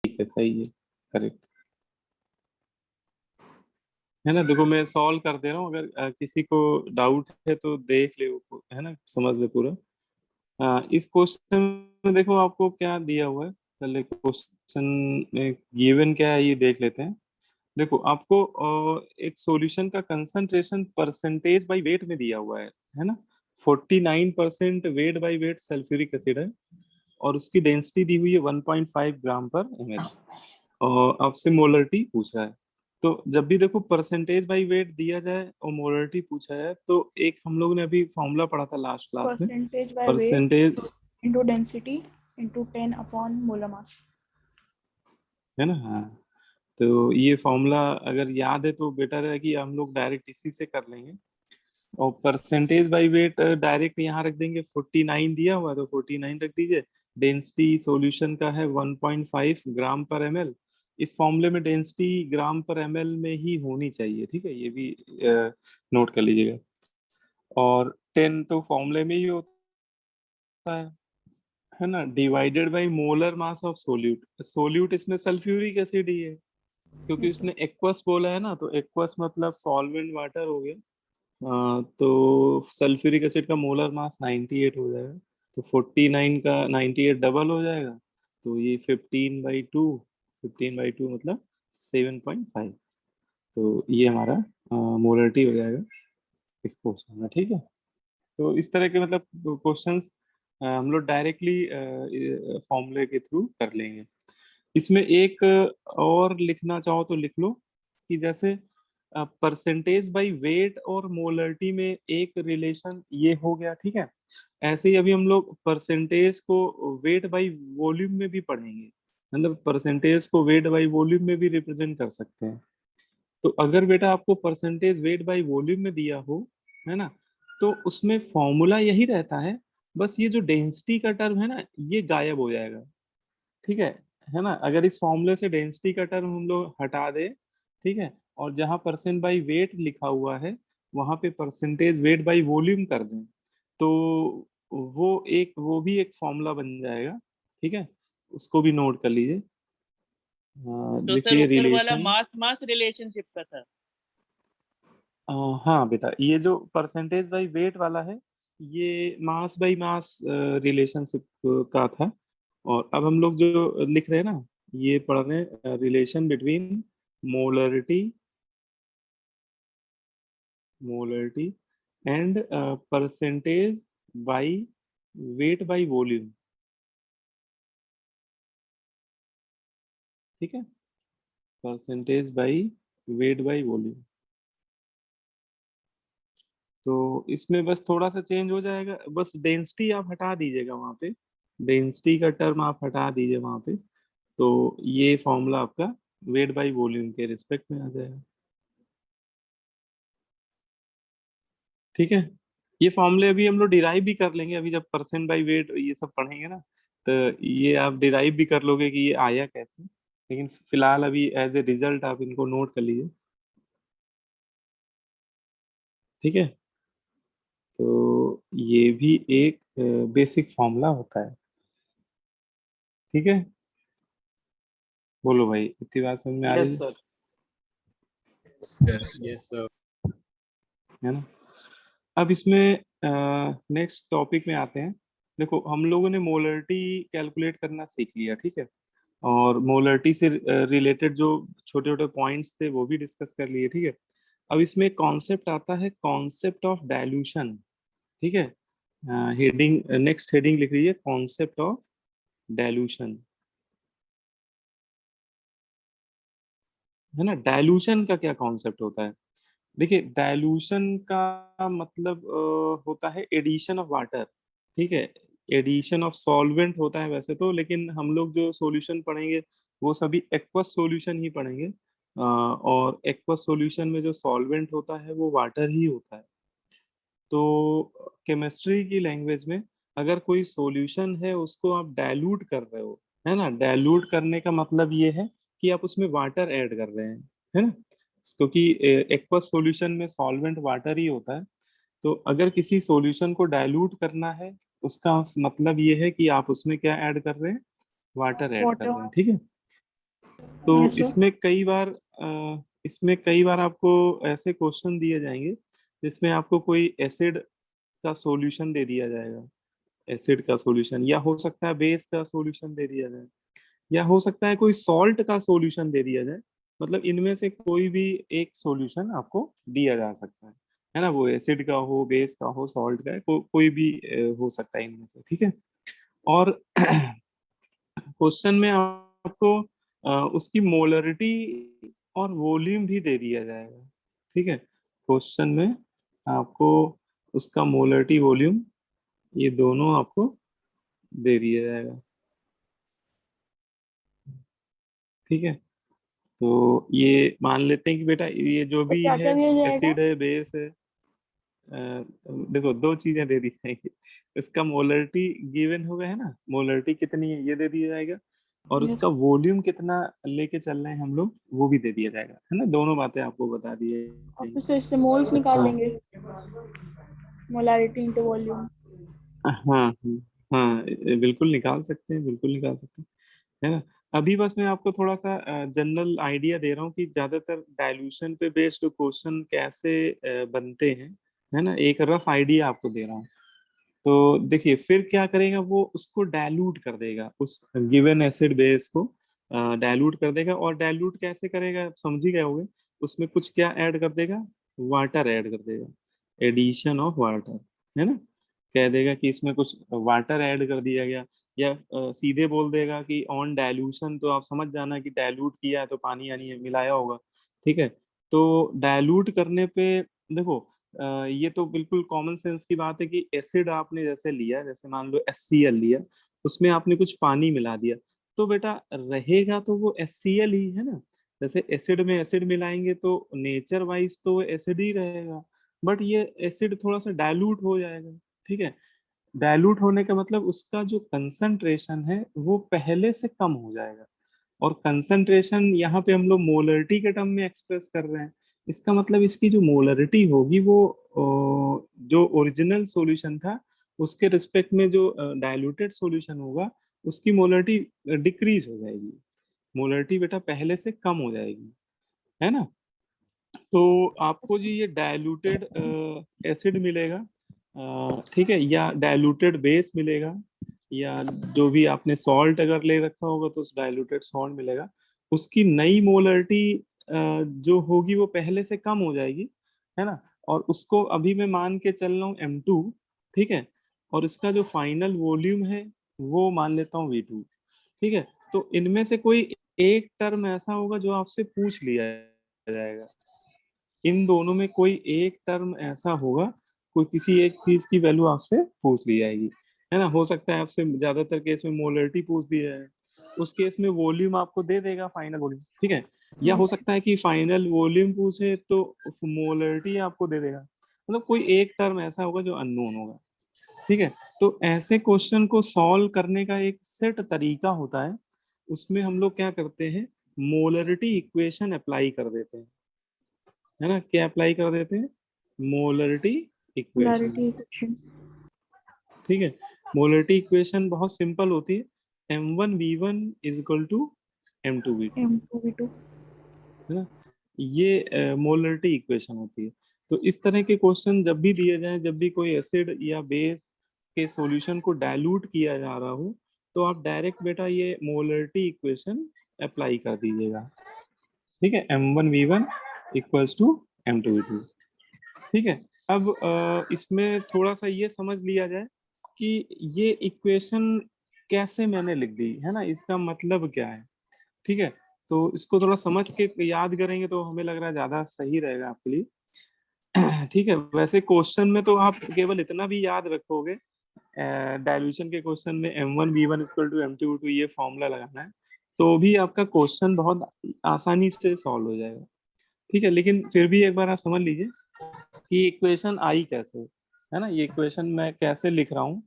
ठीक है, सही है, करेक्ट है ना। देखो मैं सॉल्व कर दे रहा हूँ, अगर किसी को डाउट है तो देख ले वो, है ना, समझ ले पूरा। इस क्वेश्चन में देखो आपको क्या दिया हुआ है, पहले क्वेश्चन में गिवन क्या है ये देख लेते हैं। देखो आपको एक सॉल्यूशन का कंसंट्रेशन परसेंटेज बाय वेट में दिया हुआ है ना। 49% weight by weight sulphuric acid है, और उसकी डेंसिटी दी हुई है 1.5 ग्राम पर एमएल, और आपसे मोलरिटी पूछ रहा है। तो जब भी देखो परसेंटेज बाय वेट दिया जाए और मोलरिटी पूछा है, तो एक हम लोग ने अभी फॉर्मूला पढ़ा था लास्ट क्लास में, percentage by weight percentage into density into 10 upon molar mass, है ना। हाँ, तो ये फॉर्मूला अगर याद है तो बेटर है कि हम लोग डायरेक्ट इसी से कर लेंगे। और परसेंटेज बाय वेट डायरेक्ट यहाँ रख देंगे, 49 दिया हुआ है तो 49 रख दीजिए। डेंसिटी सॉल्यूशन का है 1.5 ग्राम पर एमएल। इस फॉर्मूले में डेंसिटी ग्राम पर एमएल में ही होनी चाहिए, ठीक है, ये भी नोट कर लीजिएगा। और 10 तो फॉर्मूले में ही होता है ना, divided by molar mass of solute. Solute इसमें सल्फ्यूरिक एसिड ही है, क्योंकि यस सर। उसने एक्वस बोला है ना, तो एक्वस मतलब सॉल्वेंट वाटर हो गया। तो सल्फ्यूरिक एसिड का मोलर मास 98 हो जाएगा, तो 49 का 98 डबल हो जाएगा, तो ये 15/2, 15/2 मतलब 7.5। तो ये हमारा मोलरिटी हो जाएगा इस क्वेश्चन में, ठीक है। तो इस तरह के मतलब क्वेश्चंस हम लोग डायरेक्टली फॉर्मूले के थ्रू कर लेंगे। इसमें एक और लिखना चाहो तो लिख लो, कि जैसे परसेंटेज बाय वेट और मोलरिटी में एक रिलेशन ये हो गया, ठीक है। ऐसे ही अभी हम लोग परसेंटेज को वेट बाय वॉल्यूम में भी पढ़ेंगे, मतलब परसेंटेज को वेट बाय वॉल्यूम में भी रिप्रेजेंट कर सकते हैं। तो अगर बेटा आपको परसेंटेज वेट बाय वॉल्यूम में दिया हो, है ना, तो उसमें फॉर्मूला यही रहता है, बस ये जो डेंसिटी का टर्म है ना, ये गायब हो जाएगा, ठीक है ना। अगर इस फॉर्मूले से डेंसिटी का टर्म हम लोग हटा दे, ठीक है, और जहां परसेंट बाई वेट लिखा हुआ है वहां पे परसेंटेज वेट बाई वॉल्यूम कर दें, तो वो भी एक फॉर्मूला बन जाएगा, ठीक है। उसको भी नोट कर लीजिए। तो सर लिखिए ऊपर वाला रिलेशन। मास मास रिलेशनशिप का था। हाँ बेटा, ये जो परसेंटेज बाई वेट वाला है, ये मास बाई मास रिलेशनशिप का था। और अब हम लोग जो लिख रहे हैं ना, ये पढ़ रहे हैं relation between molarity molarity and percentage by weight by volume, ठीक है, percentage by weight by volume. तो इसमें बस थोड़ा सा चेंज हो जाएगा, बस डेंसिटी आप हटा दीजिएगा वहां पे, डेंसिटी का टर्म आप हटा दीजिए वहां पे, तो ये फॉर्मूला आपका वेट बाई वॉल्यूम के रिस्पेक्ट में आ जाएगा, ठीक है। ये फॉर्मूले अभी हम लोग डिराइव भी कर लेंगे, अभी जब परसेंट बाई वेट ये सब पढ़ेंगे ना, तो ये आप डिराइव भी कर लोगे कि ये आया कैसे। लेकिन फिलहाल अभी एज ए रिजल्ट आप इनको नोट कर लीजिए, ठीक है। तो ये भी एक बेसिक फॉर्मूला होता है, ठीक है। बोलो भाई, इतनी बात समझ में आ रही यस है? सर। Yes sir. है ना। अब इसमें नेक्स्ट टॉपिक में आते हैं। देखो हम लोगों ने मोलरिटी कैलकुलेट करना सीख लिया, ठीक है, और मोलरिटी से रिलेटेड जो छोटे छोटे पॉइंट्स थे वो भी डिस्कस कर लिए, ठीक है। अब इसमें कॉन्सेप्ट आता है, कॉन्सेप्ट ऑफ डाइल्यूशन, ठीक है। हेडिंग, नेक्स्ट हेडिंग लिख लीजिए, कॉन्सेप्ट ऑफ डाइल्यूशन, है ना। डाइल्यूशन का क्या कॉन्सेप्ट होता है? देखिए डाइल्यूशन का मतलब होता है एडिशन ऑफ वाटर, ठीक है, एडिशन ऑफ सॉल्वेंट होता है वैसे तो, लेकिन हम लोग जो सॉल्यूशन पढ़ेंगे वो सभी एक्वस सॉल्यूशन ही पढ़ेंगे। और एक्वस सॉल्यूशन में जो सॉल्वेंट होता है वो वाटर ही होता है। तो केमिस्ट्री की लैंग्वेज में अगर कोई सॉल्यूशन है उसको आप डाइल्यूट कर रहे हो, है ना, डाइल्यूट करने का मतलब ये है कि आप उसमें वाटर ऐड कर रहे हैं, है ना, क्योंकि एक्वस सॉल्यूशन में सॉल्वेंट वाटर ही होता है। तो अगर किसी सॉल्यूशन को डाइल्यूट करना है, उसका मतलब ये है कि आप उसमें क्या ऐड कर रहे हैं, वाटर ऐड कर वाटर। रहे हैं, ठीक है। तो Yes, sir. इसमें कई बार आपको ऐसे क्वेश्चन दिए जाएंगे जिसमें आपको कोई एसिड का सॉल्यूशन दे दिया जाएगा, एसिड का सॉल्यूशन, या हो सकता है बेस का सॉल्यूशन दे दिया जाए, या हो सकता है कोई सॉल्ट का सॉल्यूशन दे दिया जाए। मतलब इनमें से कोई भी एक सॉल्यूशन आपको दिया जा सकता है ना, वो एसिड का हो, बेस का हो, सॉल्ट का है, कोई भी हो सकता है इनमें से, ठीक है। और क्वेश्चन में आपको उसकी मोलरिटी और वॉल्यूम भी दे दिया जाएगा, ठीक है। क्वेश्चन में आपको उसका मोलरिटी, वॉल्यूम, ये दोनों आपको दे दिया जाएगा, ठीक है। तो ये मान लेते हैं कि बेटा ये जो तो भी क्या क्या है, दिया जाएगा? एसिड है, बेस है, देखो दो चीजें दे दी जाएंगी। इसका मोलरिटी गिवन हो गया है ना, मोलरिटी कितनी है ये दे दिया जाएगा, और Yes. उसका वॉल्यूम कितना लेके चल रहे हैं हम लोग वो भी दे दिया जाएगा, है ना। दोनों बातें आपको बता दी और जाएंगी। फिर से इससे मोल्स निकाल अच्छा, लेंगे, मोलारिटी इंटू वॉल्यूम। हाँ हाँ हाँ, बिल्कुल निकाल सकते हैं, बिल्कुल निकाल सकते हैं, है ना। अभी बस मैं आपको थोड़ा सा जनरल आइडिया दे रहा हूँ कि ज्यादातर डाइल्यूशन पे बेस्ड क्वेश्चन कैसे बनते हैं, है ना। एक रफ आइडिया आपको दे रहा हूँ। तो देखिए फिर क्या करेगा, वो उसको डाइल्यूट कर देगा, उस गिवन एसिड बेस को डाइल्यूट कर देगा। और डाइल्यूट कैसे करेगा आप समझ ही गए होंगे, उसमें कुछ क्या ऐड कर देगा, वाटर ऐड कर देगा, एडिशन ऑफ वाटर, है ना। कह देगा कि इसमें कुछ वाटर ऐड कर दिया गया, या सीधे बोल देगा कि ऑन डाइल्यूशन, तो आप समझ जाना कि डाइल्यूट किया है तो पानी यानी मिलाया होगा, ठीक है। तो डाइल्यूट करने पे देखो, ये तो बिल्कुल कॉमन सेंस की बात है कि एसिड आपने जैसे लिया, जैसे मान लो HCl लिया, उसमें आपने कुछ पानी मिला दिया, तो बेटा रहेगा तो वो HCl ही है ना। जैसे एसिड में एसिड मिलाएंगे तो नेचर वाइज तो वो एसिड ही रहेगा, बट ये एसिड थोड़ा सा डाइल्यूट हो जाएगा, ठीक है। डाइल्यूट होने का मतलब उसका जो कंसंट्रेशन है वो पहले से कम हो जाएगा। और कंसंट्रेशन यहाँ पे हम लोग मोलरिटी के टर्म में एक्सप्रेस कर रहे हैं। इसका मतलब इसकी जो मोलरिटी होगी वो जो ओरिजिनल सॉल्यूशन था उसके रिस्पेक्ट में जो डाइल्यूटेड सॉल्यूशन होगा उसकी मोलरिटी डिक्रीज हो जाएगी, मोलरिटी बेटा पहले से कम हो जाएगी, है ना। तो आपको जी ये डाइल्यूटेड एसिड मिलेगा, ठीक है, या डाइल्यूटेड बेस मिलेगा, या जो भी आपने सॉल्ट अगर ले रखा होगा तो उस डाइल्यूटेड सॉल्ट मिलेगा। उसकी नई मोलरिटी जो होगी वो पहले से कम हो जाएगी, है ना। और उसको अभी मैं मान के चल रहा हूँ M2, ठीक है। और इसका जो फाइनल वॉल्यूम है वो मान लेता हूँ V2, ठीक है। तो इनमें से कोई एक टर्म ऐसा होगा जो आपसे पूछ लिया जाएगा, इन दोनों में कोई एक टर्म ऐसा होगा, कोई किसी एक चीज की वैल्यू आपसे पूछ ली जाएगी, है ना। हो सकता है आपसे ज्यादातर केस में मोलरिटी पूछ दी जाए, उस केस में वॉल्यूम आपको दे देगा, फाइनल वॉल्यूम, ठीक है। या हो Yes. सकता है कि फाइनल वॉल्यूम पूछे तो मोलरिटी आपको दे देगा, मतलब कोई एक टर्म ऐसा होगा जो अननोन होगा, ठीक है। तो ऐसे क्वेश्चन को सॉल्व करने का एक सेट तरीका होता है, उसमें हम लोग क्या करते हैं, मोलरिटी इक्वेशन अप्लाई कर देते हैं, है ना। क्या अप्लाई कर देते हैं, मोलरिटी इक्वेशन, मोलारिटी इक्वेशन। ठीक है। मोलरिटी इक्वेशन बहुत सिंपल होती है, M1V1 is equal to M2V2, M2V2। है ना। ये मोलरिटी इक्वेशन होती है। तो इस तरह के क्वेश्चन जब भी दिए जाएं, जब भी कोई एसिड या बेस के सॉल्यूशन को डाइल्यूट किया जा रहा हो, तो आप डायरेक्ट बेटा ये मोलरिटी इक्वेशन अप्लाई कर दीजिएगा, ठीक है। M1V1 इक्वल्स टू M2V2, ठीक है। अब इसमें थोड़ा सा ये समझ लिया जाए कि ये इक्वेशन कैसे मैंने लिख दी, है ना, इसका मतलब क्या है, ठीक है। तो इसको थोड़ा समझ के याद करेंगे तो हमें लग रहा है ज्यादा सही रहेगा आपके लिए, ठीक है। वैसे क्वेश्चन में तो आप केवल इतना भी याद रखोगे, डाइल्यूशन के क्वेश्चन में M1V1 इक्वल टू M2V2 ये फॉर्मूला लगाना है, तो भी आपका क्वेश्चन बहुत आसानी से सॉल्व हो जाएगा, ठीक है। लेकिन फिर भी एक बार आप समझ लीजिए कि इक्वेशन आई कैसे, है ना, ये इक्वेशन मैं कैसे लिख रहा हूँ।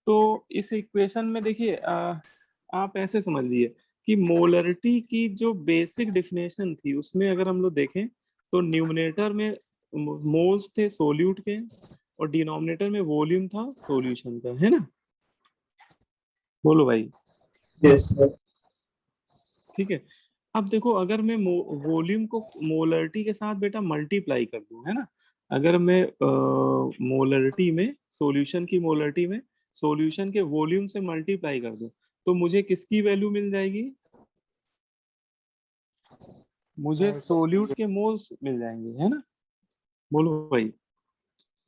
तो इस इक्वेशन में देखिए आप ऐसे समझ लीजिए कि मोलरिटी की जो बेसिक डिफिनेशन थी उसमें अगर हम लोग देखें तो न्यूमरेटर में मोल्स थे सोल्यूट के, और डिनोमिनेटर में वॉल्यूम था सॉल्यूशन का, है ना। बोलो भाई, Yes, sir. ठीक है। अब देखो, अगर मैं वॉल्यूम को मोलरिटी के साथ बेटा मल्टीप्लाई कर दूं, है ना, अगर मैं मोलरिटी में सॉल्यूशन की मोलरिटी में सॉल्यूशन के वॉल्यूम से मल्टीप्लाई कर दूं, तो मुझे किसकी वैल्यू मिल जाएगी? मुझे सोल्यूट के मोल्स मिल जाएंगे, है ना। बोलो भाई,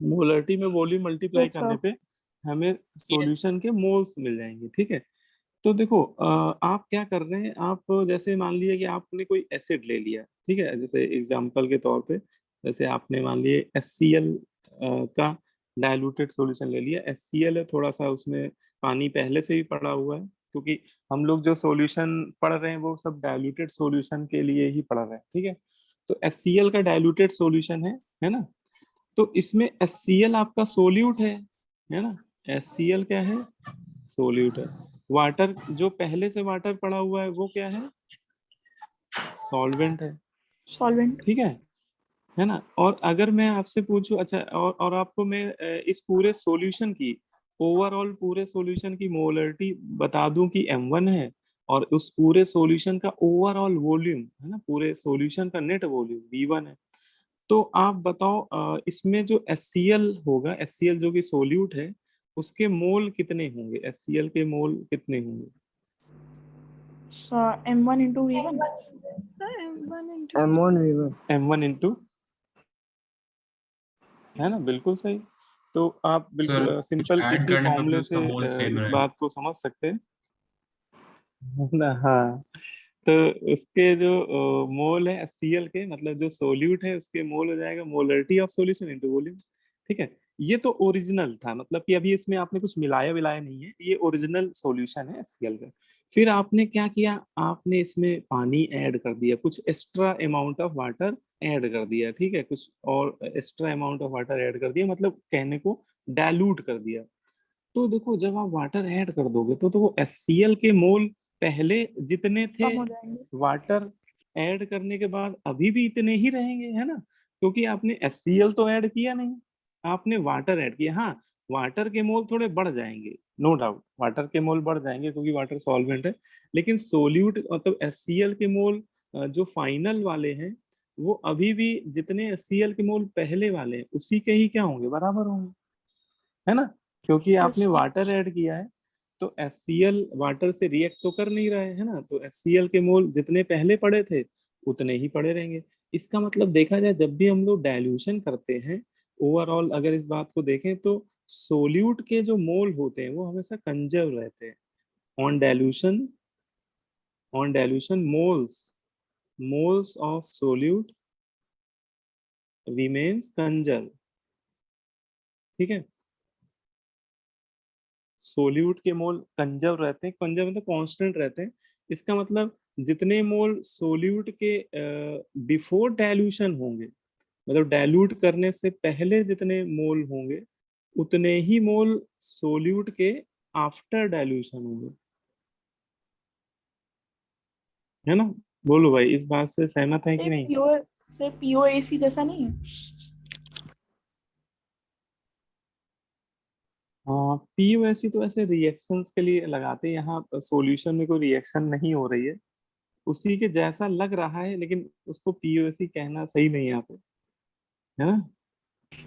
मोलरिटी में वॉल्यूम मल्टीप्लाई Yes, करने sir. पे हमें Yes. सॉल्यूशन के मोल्स मिल जाएंगे, ठीक है। तो देखो, आप क्या कर रहे हैं, आप जैसे मान लिया कि आपने कोई एसिड ले लिया, ठीक है, जैसे एग्जांपल के तौर पे, जैसे आपने मान लिए HCl का डाइल्यूटेड सॉल्यूशन ले लिया। HCl है, थोड़ा सा उसमें पानी पहले से ही पड़ा हुआ है, क्योंकि हम लोग जो सॉल्यूशन पढ़ रहे हैं वो सब डाइल्यूटेड सॉल्यूशन के लिए ही पढ़ रहे हैं, ठीक है। तो HCl का डाइल्यूटेड सॉल्यूशन है ना। तो इसमें HCl आपका सोल्यूट है ना। HCl क्या है? सोल्यूट है। वाटर जो पहले से वाटर पड़ा हुआ है वो क्या है? सॉल्वेंट है, Solvent. ठीक है ना। और अगर मैं आपसे पूछूं, अच्छा, और आपको मैं इस पूरे सॉल्यूशन की, ओवरऑल पूरे सॉल्यूशन की मोलरिटी बता दूं कि M1 है, और उस पूरे सॉल्यूशन का ओवरऑल वॉल्यूम, है ना, पूरे सॉल्यूशन का नेट वॉल्यूम V1 है, तो आप बताओ इसमें जो HCl होगा, HCl जो कि सोल्यूट है, उसके मोल कितने होंगे? HCl के मोल कितने होंगे? So M1 into V1. M1 V1 M1 into, है ना, बिल्कुल सही। तो आप सर बिल्कुल कुछ सिंपल ऐड इसी करने पे भी फॉर्मूले उसका से मोल सेम इस रहेगा। बात को समझ सकते हैं, है ना। हाँ, तो उसके जो मोल है HCl के, मतलब जो सोल्यूट है, उसके मोल हो जाएगा molarity of solution into volume, ठीक है। ये तो ओरिजिनल था, मतलब कि अभी इसमें आपने कुछ मिलाया विलाया नहीं है, ये ओरिजिनल सॉल्यूशन है HCl का। फिर आपने क्या किया, आपने इसमें पानी ऐड कर दिया, कुछ extra amount of water add कर दिया, ठीक है, कुछ और extra amount of water add कर दिया, मतलब कहने को डाइल्यूट कर दिया। तो देखो, जब आप वाटर ऐड कर दोगे तो वो HCl के मोल पहले जितने थे, कम हो जाएंगे. वाटर ऐड करने के बाद अभी भी इतने ही रहेंगे, है ना, क्योंकि आपने HCl तो ऐड किया नहीं, आपने वाटर ऐड किया। हाँ, वाटर के मोल थोड़े बढ़ जाएंगे, नो डाउट, वाटर के मोल बढ़ जाएंगे क्योंकि वाटर सॉल्वेंट है, लेकिन सोल्यूट मतलब HCl के मोल जो फाइनल वाले हैं, वो अभी भी जितने HCl के मोल पहले वाले हैं उसी के ही क्या होंगे, बराबर होंगे, है ना, क्योंकि Yes, आपने sir. वाटर ऐड किया है। तो HCl वाटर से रिएक्ट तो कर नहीं रहे, है ना, तो HCl के मोल जितने पहले पड़े थे उतने ही पड़े रहेंगे। इसका मतलब देखा जाए, जब भी हम लोग डाइल्यूशन करते हैं, ओवरऑल अगर इस बात को देखें, तो सोल्यूट के जो मोल होते हैं वो हमेशा कंजर्व रहते हैं। On dilution, on dilution moles, moles of solute remains conserve, ठीक है। सोल्यूट के मोल कंजर्व रहते हैं, कंजर्व मतलब कांस्टेंट रहते हैं। इसका मतलब जितने मोल सोल्यूट के बिफोर डाइल्यूशन होंगे, मतलब डाइल्यूट करने से पहले जितने मोल होंगे, उतने ही मोल सोल्यूट के आफ्टर डाइल्यूशन होंगे, है ना। बोलो भाई, इस बात से सहमत है कि नहीं? से POAC जैसा नहीं है. हाँ, POSC तो ऐसे रिएक्शंस के लिए लगाते हैं, यहाँ सॉल्यूशन में कोई रिएक्शन नहीं हो रही है, उसी के जैसा लग रहा है, लेकिन उसको POSC कहना सही नहीं है यहाँ पे, है ना।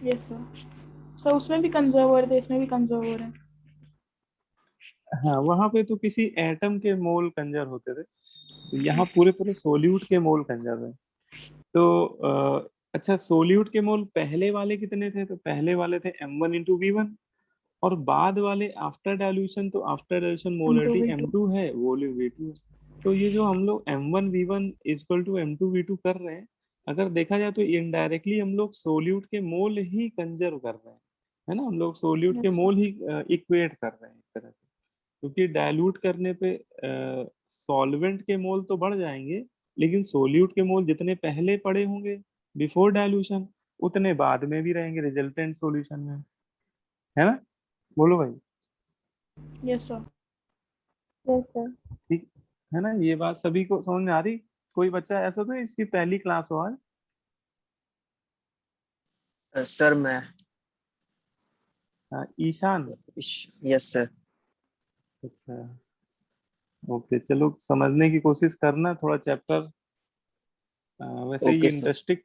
Yes, sir. So उसमें भी कंजर्वर थे, इसमें भी कंजर्वर है. हाँ, वहां पे तो किसी एटम के मोल कंजर्व होते थे, तो यहाँ पूरे पूरे सोल्यूट के मोल कंजर्व है। तो अच्छा, सोल्यूट के मोल पहले वाले कितने थे? तो पहले वाले थे M1 इंटू V1, और बाद वाले आफ्टर डाइल्यूशन, तो after dilution M2 molarity V2. M2 है, वॉल्यूम V2 है। तो ये जो हम लोग M1 V1 equal to M2 V2 कर रहे हैं, अगर देखा जाए तो इनडायरेक्टली हम लोग सोल्यूट के मोल ही कंजर्व कर रहे हैं, है ना, हम लोग सोल्यूट के Yes, sir. मोल ही इक्वेट कर रहे हैं एक तरह से, क्योंकि डाइल्यूट करने पे सॉल्वेंट के मोल तो बढ़ जाएंगे, लेकिन सोल्यूट के मोल जितने पहले पड़े होंगे बिफोर डाइल्यूशन, उतने बाद में भी रहेंगे रिजल्टेंट सॉल्यूशन में, है ना। बोलो भाई, Yes, sir. Yes, sir. ठीक है ना, ये बात सभी को समझ में आ रही? कोई बच्चा ऐसा तो इसकी पहली क्लास हो आज? सर मैं ईशान, यस सर। अच्छा, ओके, चलो समझने की कोशिश करना थोड़ा चैप्टर। वैसे ये ओके सर। इंटरेस्टिंग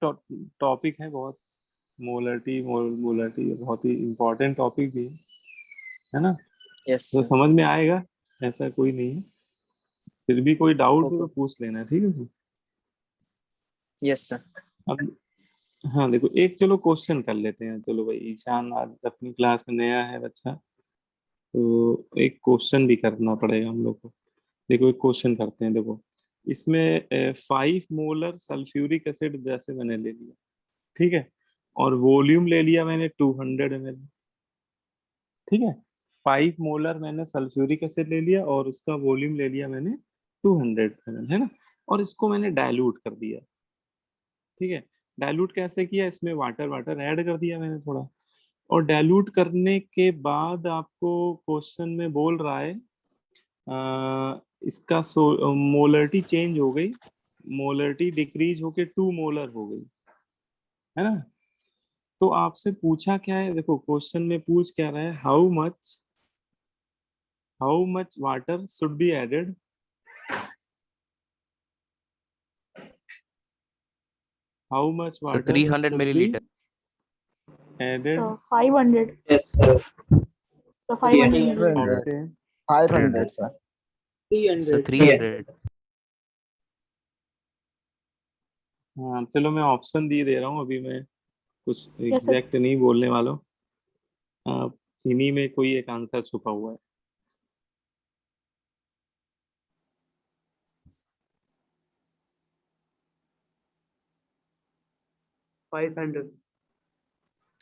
टॉपिक है बहुत। मोलरिटी बहुत ही इम्पोर्टेंट टॉपिक भी है ना। यस तो सर। समझ में आएगा, ऐसा कोई नहीं है। फिर भी कोई डाउट हो ओके। तो पूछ लेना, ठीक है जी। Yes sir. अब हाँ देखो, एक चलो क्वेश्चन कर लेते हैं। चलो भाई, ईशान आज अपनी क्लास में नया है बच्चा, तो एक क्वेश्चन भी करना पड़ेगा हम लोग को। देखो एक क्वेश्चन करते हैं। देखो इसमें 5 मोलर सल्फ्यूरिक एसिड जैसे मैंने ले लिया, ठीक है, और वॉल्यूम ले लिया मैंने 200 ml, ठीक है। 5 मोलर मैंने सल्फ्यूरिक एसिड ले लिया और उसका वॉल्यूम ले लिया मैंने 200 ml, है ना। और इसको मैंने डाइल्यूट कर दिया, ठीक है। डाइल्यूट कैसे किया, इसमें वाटर वाटर ऐड कर दिया मैंने थोड़ा। और डाइल्यूट करने के बाद आपको क्वेश्चन में बोल रहा है इसका मोलरिटी चेंज हो गई, मोलरिटी डिक्रीज होके 2 मोलर हो गई, है ना। तो आपसे पूछा क्या है, देखो क्वेश्चन में पूछ क्या रहा है, how much water should be added, how much So water 300 should be milliliter. Added So 500. Yes sir. So 500 300. milliliter. Okay. 500 sir. So 300. हाँ चलो, मैं ऑप्शन दे रहा हूँ अभी। मैं कुछ Yes sir. एग्जैक्ट नहीं बोलने वाला हूँ। इन्हीं में कोई एक आंसर छुपा हुआ है।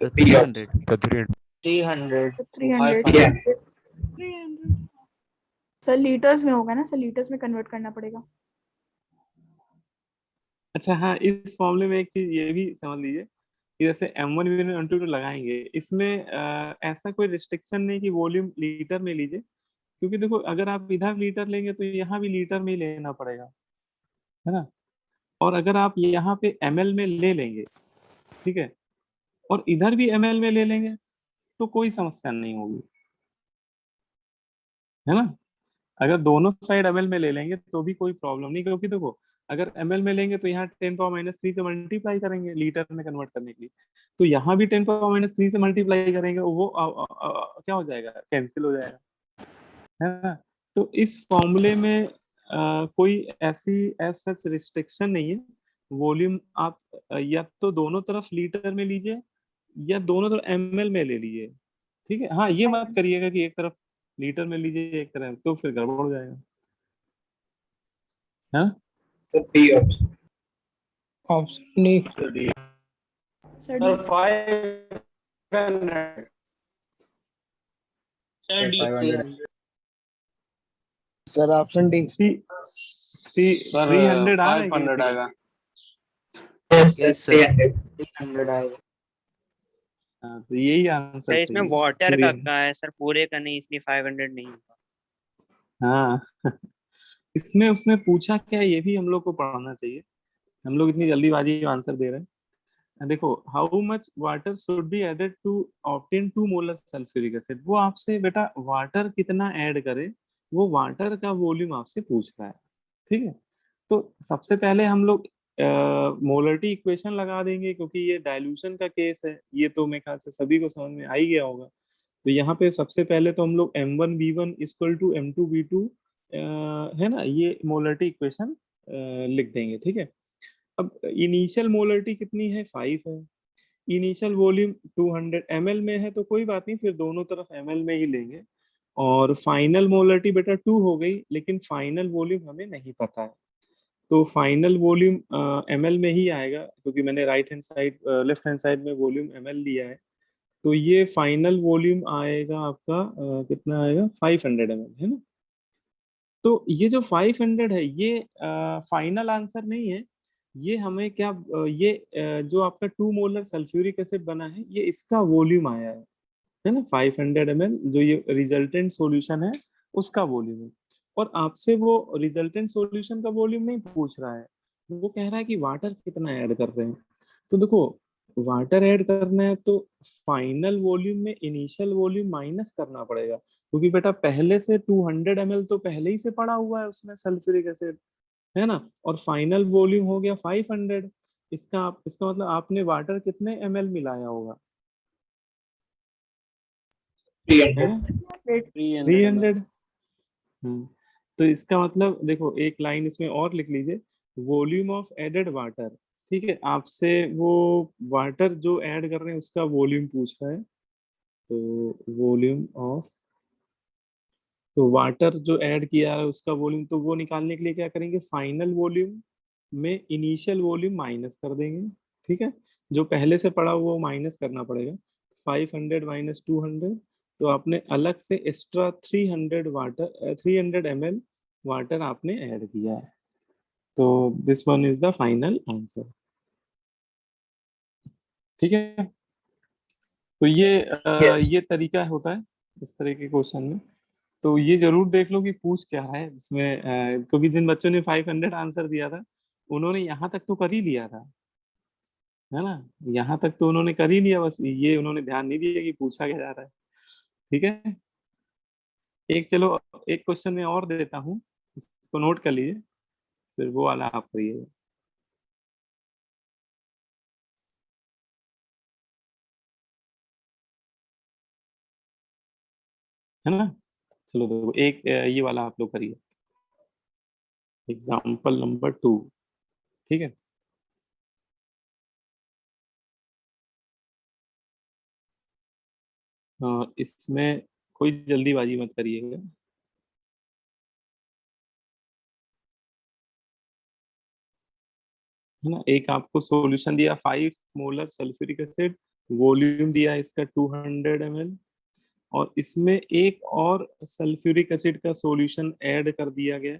So 300. 300। So 300. 300. सर लीटर्स में होगा ना सर, लीटर्स में कन्वर्ट करना पड़ेगा। अच्छा हाँ, इस मामले में एक चीज ये भी समझ लीजिए कि जैसे M1 V1 M2 लगाएंगे, इसमें ऐसा कोई रिस्ट्रिक्शन नहीं कि वॉल्यूम लीटर में लीजिए। क्योंकि देखो, अगर आप इधर लीटर लेंगे तो यहाँ भी लीटर में ही लेना पड़ेगा, है ना। और अगर आप यहाँ पे ml में ले लेंगे, ठीक है, और इधर भी ml में ले लेंगे, तो कोई समस्या नहीं होगी, है ना। अगर दोनों साइड ml में ले लेंगे तो भी कोई प्रॉब्लम नहीं, क्योंकि देखो अगर ml में लेंगे तो यहाँ 10⁻³ से मल्टीप्लाई करेंगे लीटर में कन्वर्ट करने के लिए, तो यहाँ भी 10⁻³ से मल्टीप्लाई करेंगे, वो क्या हो जाएगा, कैंसिल हो जाएगा, है ना। तो इस फॉर्मूले में कोई ऐसी सच रिस्ट्रिक्शन नहीं है। वॉल्यूम आप या तो दोनों तरफ लीटर में लीजिए या दोनों तरफ ml में ले लीजिए, ठीक है। हाँ, ये मत करिएगा कि एक तरफ लीटर में लीजिए एक तरफ, तो फिर गड़बड़ हो जाएगा, हाँ। Sir B option. ऑप्शन नहीं। Sir sir 500। Sir D 500। Sir option D. Sir 300 आ रहा है क्या 500 किसी आएगा। का? Yes sir. 300 आएगा। हाँ, तो यही आंसर सर इसमें चाहिए, वाटर का 300। कहाँ है सर, पूरे का नहीं, इसलिए 500 नहीं होगा। हाँ इसमें उसने पूछा क्या, ये भी हम लोग को पढ़ना चाहिए। हम लोग इतनी जल्दीबाजी में आंसर दे रहे हैं। देखो, how much water should be added to obtain 2 molar sulphuric acid, वो आपसे बेटा वाटर कितना ऐड करे, वो वाटर का वॉल्यूम आपसे पूछ रहा है, ठीक है। तो सबसे पहले हम लोग मोलरिटी इक्वेशन लगा देंगे, क्योंकि ये डाइल्यूशन का केस है। ये तो मेरे ख्याल से सभी को समझ में आ ही गया होगा। तो यहाँ पे सबसे पहले तो हम लोग M1V1 = M2V2, है ना, ये मोलरिटी इक्वेशन लिख देंगे, ठीक है। अब इनिशियल मोलरिटी कितनी है, 5 है। इनिशियल वॉल्यूम 200 ml में है, तो कोई बात नहीं, फिर दोनों तरफ ml में ही लेंगे। और फाइनल मोलरिटी बेटा 2 हो गई, लेकिन फाइनल वॉल्यूम हमें नहीं पता है, तो फाइनल वॉल्यूम ml में ही आएगा, क्योंकि मैंने right hand side left hand side में वॉल्यूम ml लिया है। तो ये फाइनल वॉल्यूम आएगा आपका कितना आएगा, 500 ml, है ना। तो ये जो 500 है, ये फाइनल आंसर नहीं है। ये हमें क्या ये जो आपका 2 मोलर सल्फ्यूरिक एसिड बना है, ये इसका वॉल्यूम आया है ना, 500 ml जो ये रिजल्टेंट सॉल्यूशन है उसका वॉल्यूम है। और आपसे वो रिजल्टेंट सॉल्यूशन का वॉल्यूम नहीं पूछ रहा है, वो कह रहा है कि वाटर कितना ऐड कर रहे हैं। तो देखो, वाटर ऐड करना है तो फाइनल वॉल्यूम में इनिशियल वॉल्यूम माइनस करना पड़ेगा। क्योंकि बेटा पहले से 200 ml तो पहले ही से पड़ा हुआ है उसमें सल्फ्यूरिक एसिड, है ना, और फाइनल वॉल्यूम हो गया 500। इसका मतलब आपने वाटर कितने ml मिलाया होगा? 300. 300। तो इसका मतलब देखो एक लाइन इसमें और लिख लीजिए, वॉल्यूम ऑफ एडेड वाटर। ठीक है, आपसे वो वाटर जो ऐड कर रहे हैं उसका वॉल्यूम पूछ रहा है, तो वॉल्यूम ऑफ, तो वाटर जो ऐड किया है उसका वॉल्यूम, तो वो निकालने के लिए क्या करेंगे, फाइनल वॉल्यूम में इनिशियल वॉल्यूम माइनस कर देंगे। ठीक है, जो पहले से पड़ा हुआ वो माइनस करना पड़ेगा, 500 माइनस 200, तो आपने अलग से एक्स्ट्रा 300 वाटर, 300 ml वाटर आपने ऐड किया है। तो this one is the final answer. ठीक है, तो Yes. ये तरीका होता है इस तरह के क्वेश्चन में। तो ये जरूर देख लो कि पूछ क्या है इसमें, क्योंकि जिन बच्चों ने 500 आंसर दिया था उन्होंने यहाँ तक तो कर ही लिया था, है ना, यहाँ तक तो उन्होंने कर ही लिया, बस ये उन्होंने ध्यान नहीं दिया कि पूछा क्या जा रहा है। ठीक है, एक चलो एक क्वेश्चन में और देता हूँ, इसको नोट कर लीजिए, फिर वो वाला आप करिएगा। है ना, चलो देखो एक ये वाला आप लोग करिए, एग्जाम्पल नंबर 2। ठीक है, इसमें कोई जल्दीबाजी मत करिएगा। है ना, एक आपको सॉल्यूशन दिया 5 मोलर सल्फ्यूरिक एसिड, वॉल्यूम दिया इसका 200 ml, और इसमें एक और सल्फ्यूरिक एसिड का सॉल्यूशन ऐड कर दिया गया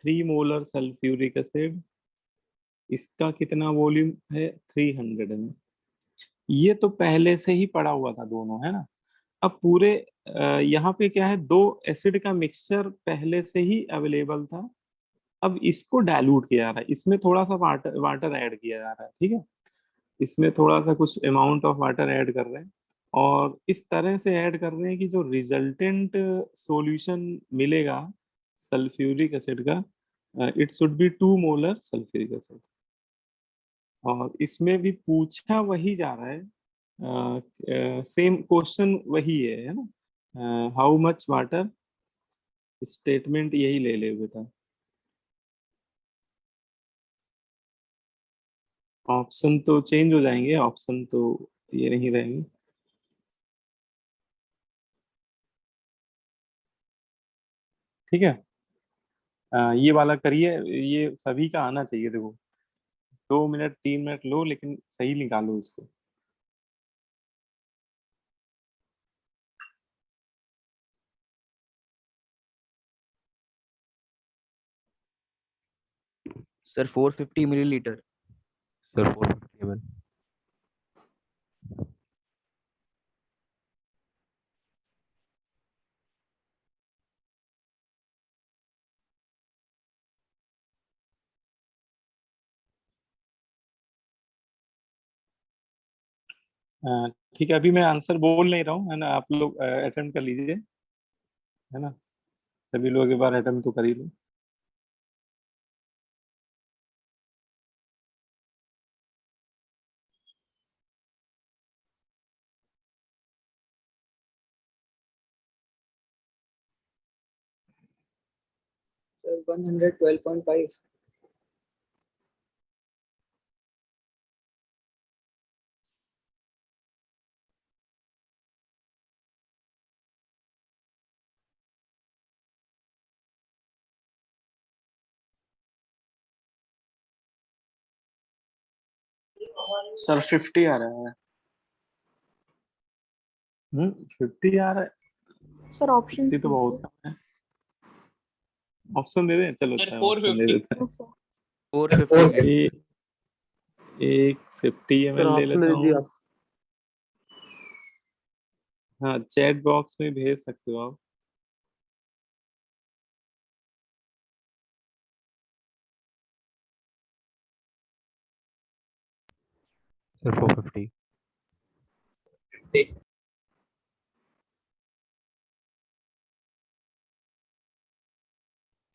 3 मोलर सल्फ्यूरिक एसिड, इसका कितना वॉल्यूम है, 300 ml। ये तो पहले से ही पड़ा हुआ था दोनों, है ना। अब पूरे यहाँ पे क्या है, दो एसिड का मिक्सचर पहले से ही अवेलेबल था, अब इसको डाइल्यूट किया जा रहा है, इसमें थोड़ा सा वाटर वाटर ऐड किया जा रहा है। ठीक है, इसमें थोड़ा सा कुछ अमाउंट ऑफ वाटर ऐड कर रहे हैं, और इस तरह से ऐड कर रहे हैं कि जो रिजल्टेंट सॉल्यूशन मिलेगा सल्फ्यूरिक एसिड का, it should be 2 molar sulphuric acid. और इसमें भी पूछा वही जा रहा है, सेम क्वेश्चन वही है ना, हाउ मच वाटर, स्टेटमेंट यही ले ले बेटा, ऑप्शन तो चेंज हो जाएंगे, ऑप्शन तो ये नहीं रहेंगे। ठीक है, ये वाला करिए, ये सभी का आना चाहिए, देखो 2 मिनट 3 मिनट लो लेकिन सही निकालो इसको। Sir, 450 milliliter. Sir, 450 ml. ठीक है, अभी मैं आंसर बोल नहीं रहा हूँ, है ना, आप लोग अटेम्प्ट कर लीजिए, है ना, सभी लोग एक बार अटेम्प्ट तो कर ही लो। Sir, 112.5. सर 50 आ रहा है। 50 आ रहा है, सर ऑप्शंस 50 तो बहुत कम है, ऑप्शन दे दें, चलो सर अच्छा ऑप्शन दे 450। देते हैं। Sir 450 ml. एक 50 ml ले ऑप्शन लेता दे दीजिए हूँ। आप। हाँ, चैट बॉक्स में भेज सकते हो आप। Sir, 450.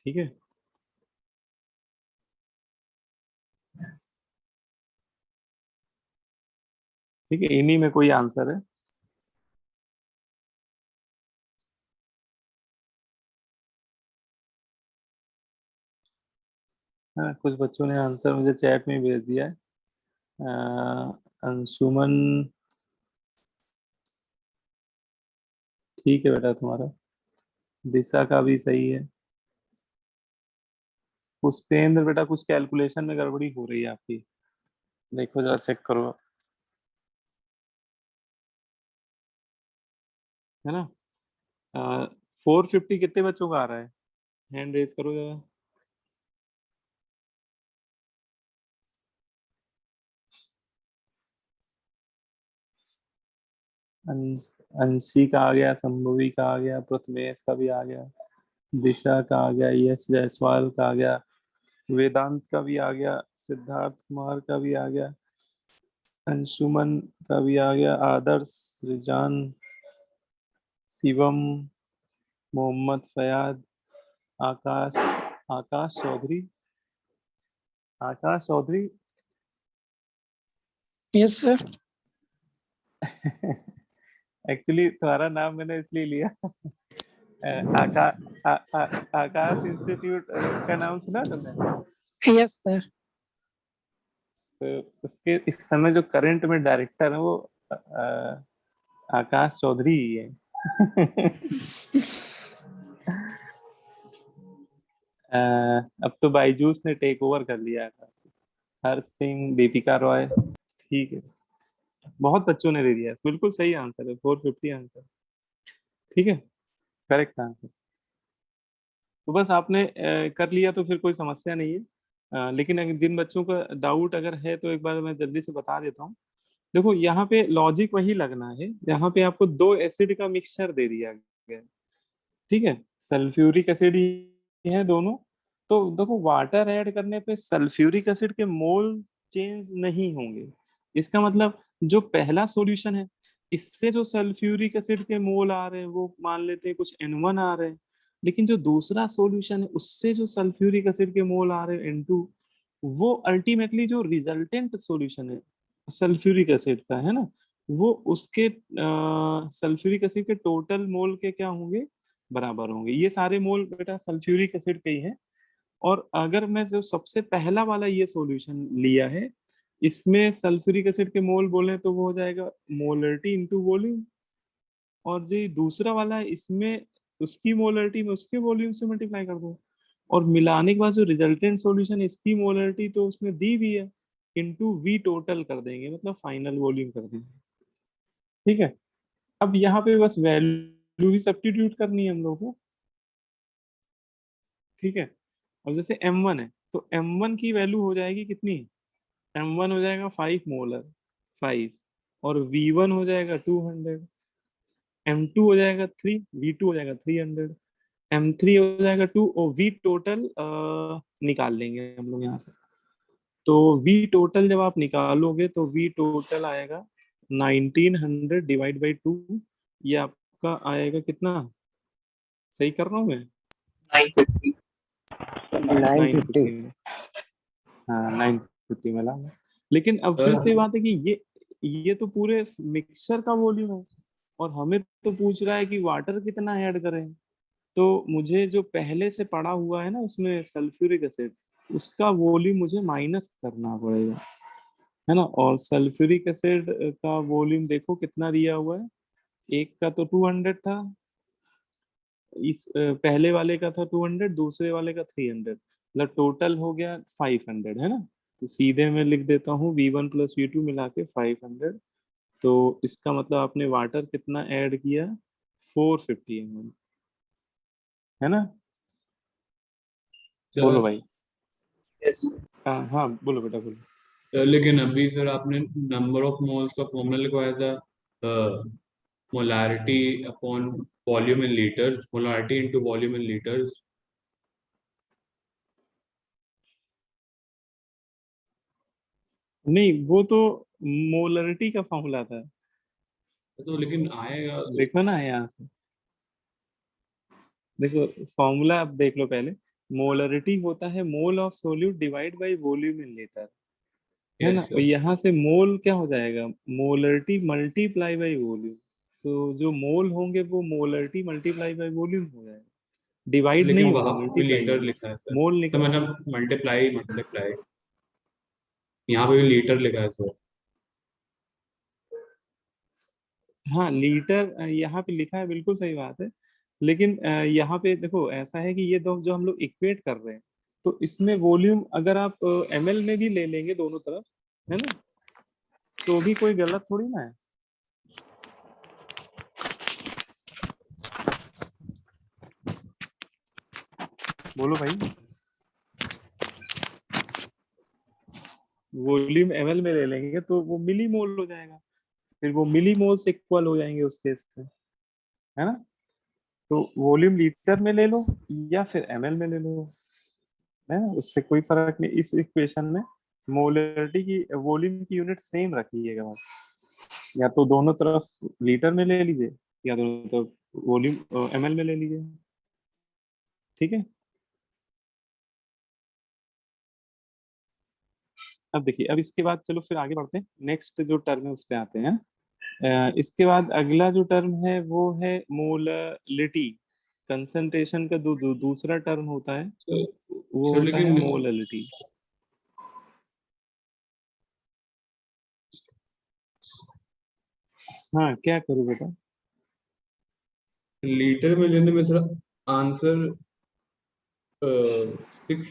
ठीक है। ठीक है, इन्हीं में कोई आंसर है? हाँ, कुछ बच्चों ने आंसर मुझे चैट में भेज दिया है। अंशुमन, ठीक है बेटा तुम्हारा। दिशा का भी सही है। पुष्पेंद्र बेटा, कुछ कैलकुलेशन में गड़बड़ी हो रही है आपकी, देखो जरा चेक करो, है ना। 450 कितने बच्चों का आ रहा है? हैंड रेज करो जरा। अंशी का आ गया, संभवी का आ गया, प्रथमेश का भी आ गया, दिशा का आ गया, यश जायसवाल का आ गया, वेदांत का भी आ गया, सिद्धार्थ कुमार का भी आ गया, अंशुमन का भी आ गया, Adarsh, Rizan, Shivam, Mohammad Fayad, Akash, Akash Chaudhary, Akash Chaudhary. Yes sir. Actually तुम्हारा नाम मैंने इसलिए लिया, आका, आकाश इंस्टीट्यूट का नाम सुना तुमने? Yes sir. तो उसके इस समय जो करंट में डायरेक्टर है वो आकाश चौधरी ही है। अब तो बायजूस ने टेक ओवर कर लिया आकाश। हर्ष सिंह, दीपिका रॉय, ठीक है। बहुत बच्चों ने दे दिया, बिल्कुल सही आंसर है, 450 आंसर, ठीक है, करेक्ट आंसर। तो बस आपने कर लिया तो फिर कोई समस्या नहीं है। लेकिन अगर जिन बच्चों का डाउट अगर है तो एक बार मैं जल्दी से बता देता हूँ। देखो यहाँ पे लॉजिक वही लगना है, यहाँ पे आपको दो एसिड का मिक्सचर दे दिया गया है, ठीक है, सल्फ्यूरिक एसिड ही है दोनों। तो देखो वाटर ऐड करने पे सल्फ्यूरिक एसिड के मोल चेंज नहीं होंगे। इसका मतलब जो पहला सॉल्यूशन है, इससे जो सल्फ्यूरिक एसिड के मोल आ रहे हैं वो मान लेते हैं कुछ N1 आ रहे हैं, लेकिन जो दूसरा सॉल्यूशन है उससे जो सल्फ्यूरिक एसिड के मोल आ रहे हैं N2, वो अल्टीमेटली जो रिजल्टेंट सॉल्यूशन है सल्फ्यूरिक एसिड का, है ना, वो उसके सल्फ्यूरिक एसिड के टोटल मोल के क्या होंगे, बराबर होंगे। ये सारे मोल बेटा सल्फ्यूरिक एसिड के ही हैं। और अगर मैं जो सबसे पहला वाला ये सॉल्यूशन लिया है, इसमें सल्फ्यूरिक एसिड के मोल बोले तो वो हो जाएगा मोलरिटी इनटू वॉल्यूम, और जो ये दूसरा वाला है इसमें उसकी मोलरिटी में उसके वॉल्यूम से मल्टीप्लाई कर दो, और मिलाने के बाद जो रिजल्टेंट सॉल्यूशन इसकी मोलरिटी तो उसने दी भी है, इनटू वी टोटल कर देंगे, मतलब फाइनल वॉल्यूम कर देंगे, ठीक है। अब यहाँ पे बस वैल्यू ही सब्स्टिट्यूट करनी है हम लोग को, ठीक है। अब जैसे M1 है तो M1 की वैल्यू हो जाएगी कितनी, M1 हो जाएगा 5 मोलर, 5, और V1 हो जाएगा 200, M2 हो जाएगा 3, V2 हो जाएगा 300, M3 हो जाएगा 2, और V टोटल निकाल लेंगे हम लोग यहाँ से। तो V टोटल जब आप निकालोगे तो V टोटल आएगा 1900 डिवाइड बाई 2, ये आपका आएगा कितना, सही कर रहा हूँ मैं? 950। हाँ 950 मिला। लेकिन अब फिर से बात है कि ये तो पूरे मिक्सचर का वॉल्यूम है, और हमें तो पूछ रहा है कि वाटर कितना ऐड करें। तो मुझे जो पहले से पड़ा हुआ है ना उसमें सल्फ्यूरिक एसिड, उसका वॉल्यूम मुझे माइनस करना पड़ेगा, है ना। और सल्फ्यूरिक एसिड का वॉल्यूम देखो कितना दिया हुआ है, एक का तो 200 था, इस पहले वाले का था 200, दूसरे वाले का 300, मतलब टोटल हो गया 500, है ना। तो सीधे मैं लिख देता हूँ V1 प्लस V2 मिला के 500। तो इसका मतलब आपने वाटर कितना ऐड किया, 450 ml, है ना। बोलो भाई। Yes. हाँ हाँ बोलो बेटा बोलो। सर लेकिन अभी सर आपने नंबर ऑफ मोल्स का फॉर्मूला लिखवाया था, मोलारिटी अपॉन वॉल्यूम इन लीटर्स, मोलारिटी इनटू वॉल्यूम इन लीटर्स। नहीं वो तो मोलरिटी का फॉर्मूला था, तो लेकिन आएगा देखो ना यहाँ से, देखो फॉर्मूला आप देख लो पहले। मोलरिटी होता है mole of solute divide by volume in litre, है Yes, ना। sir. और यहाँ से मोल क्या हो जाएगा, मोलरिटी मल्टीप्लाई बाय वॉल्यूम। तो जो मोल होंगे वो मोलरिटी मल्टीप्लाई बाय वॉल्यूम हो जाएगा, डिवाइड लेकिन नहीं वहां होगा, पे भी मल्टीप्लाई लीटर होगा। लिखा है सर, मोल तो निकल, मतलब मल्टीप्लाई मल्टीप्लाई यहाँ पे भी लीटर लिखा है सर। हाँ लीटर यहाँ पे लिखा है, बिल्कुल सही बात है। लेकिन यहाँ पे देखो ऐसा है कि ये दो जो हम लोग इक्वेट कर रहे हैं, तो इसमें वॉल्यूम अगर आप ml में भी ले लेंगे दोनों तरफ, है ना, तो भी कोई गलत थोड़ी ना है। बोलो भाई, वॉल्यूम ml में ले लेंगे तो वो मिली मोल हो जाएगा, फिर वो मिली मोल से इक्वल हो जाएंगे उस केस पे, है ना। तो वॉल्यूम लीटर में ले लो या फिर ml में ले लो, है ना, उससे कोई फर्क नहीं। इस इक्वेशन में मोलरिटी की वॉल्यूम की यूनिट सेम रखिएगा बस, या तो दोनों तरफ लीटर में ले लीजिए या दोनों तरफ वॉल्यूम ml में ले लीजिए, ठीक है। अब देखिए, अब इसके बाद चलो फिर आगे बढ़ते हैं, नेक्स्ट जो टर्म है उस पे आते हैं। इसके बाद अगला जो टर्म है वो है मोललिटी। कंसंट्रेशन का दूसरा टर्म होता है, वो सर होता है लेकिन मोललिटी। हाँ क्या करूँ बेटा, लीटर में लेने में sir answer 6,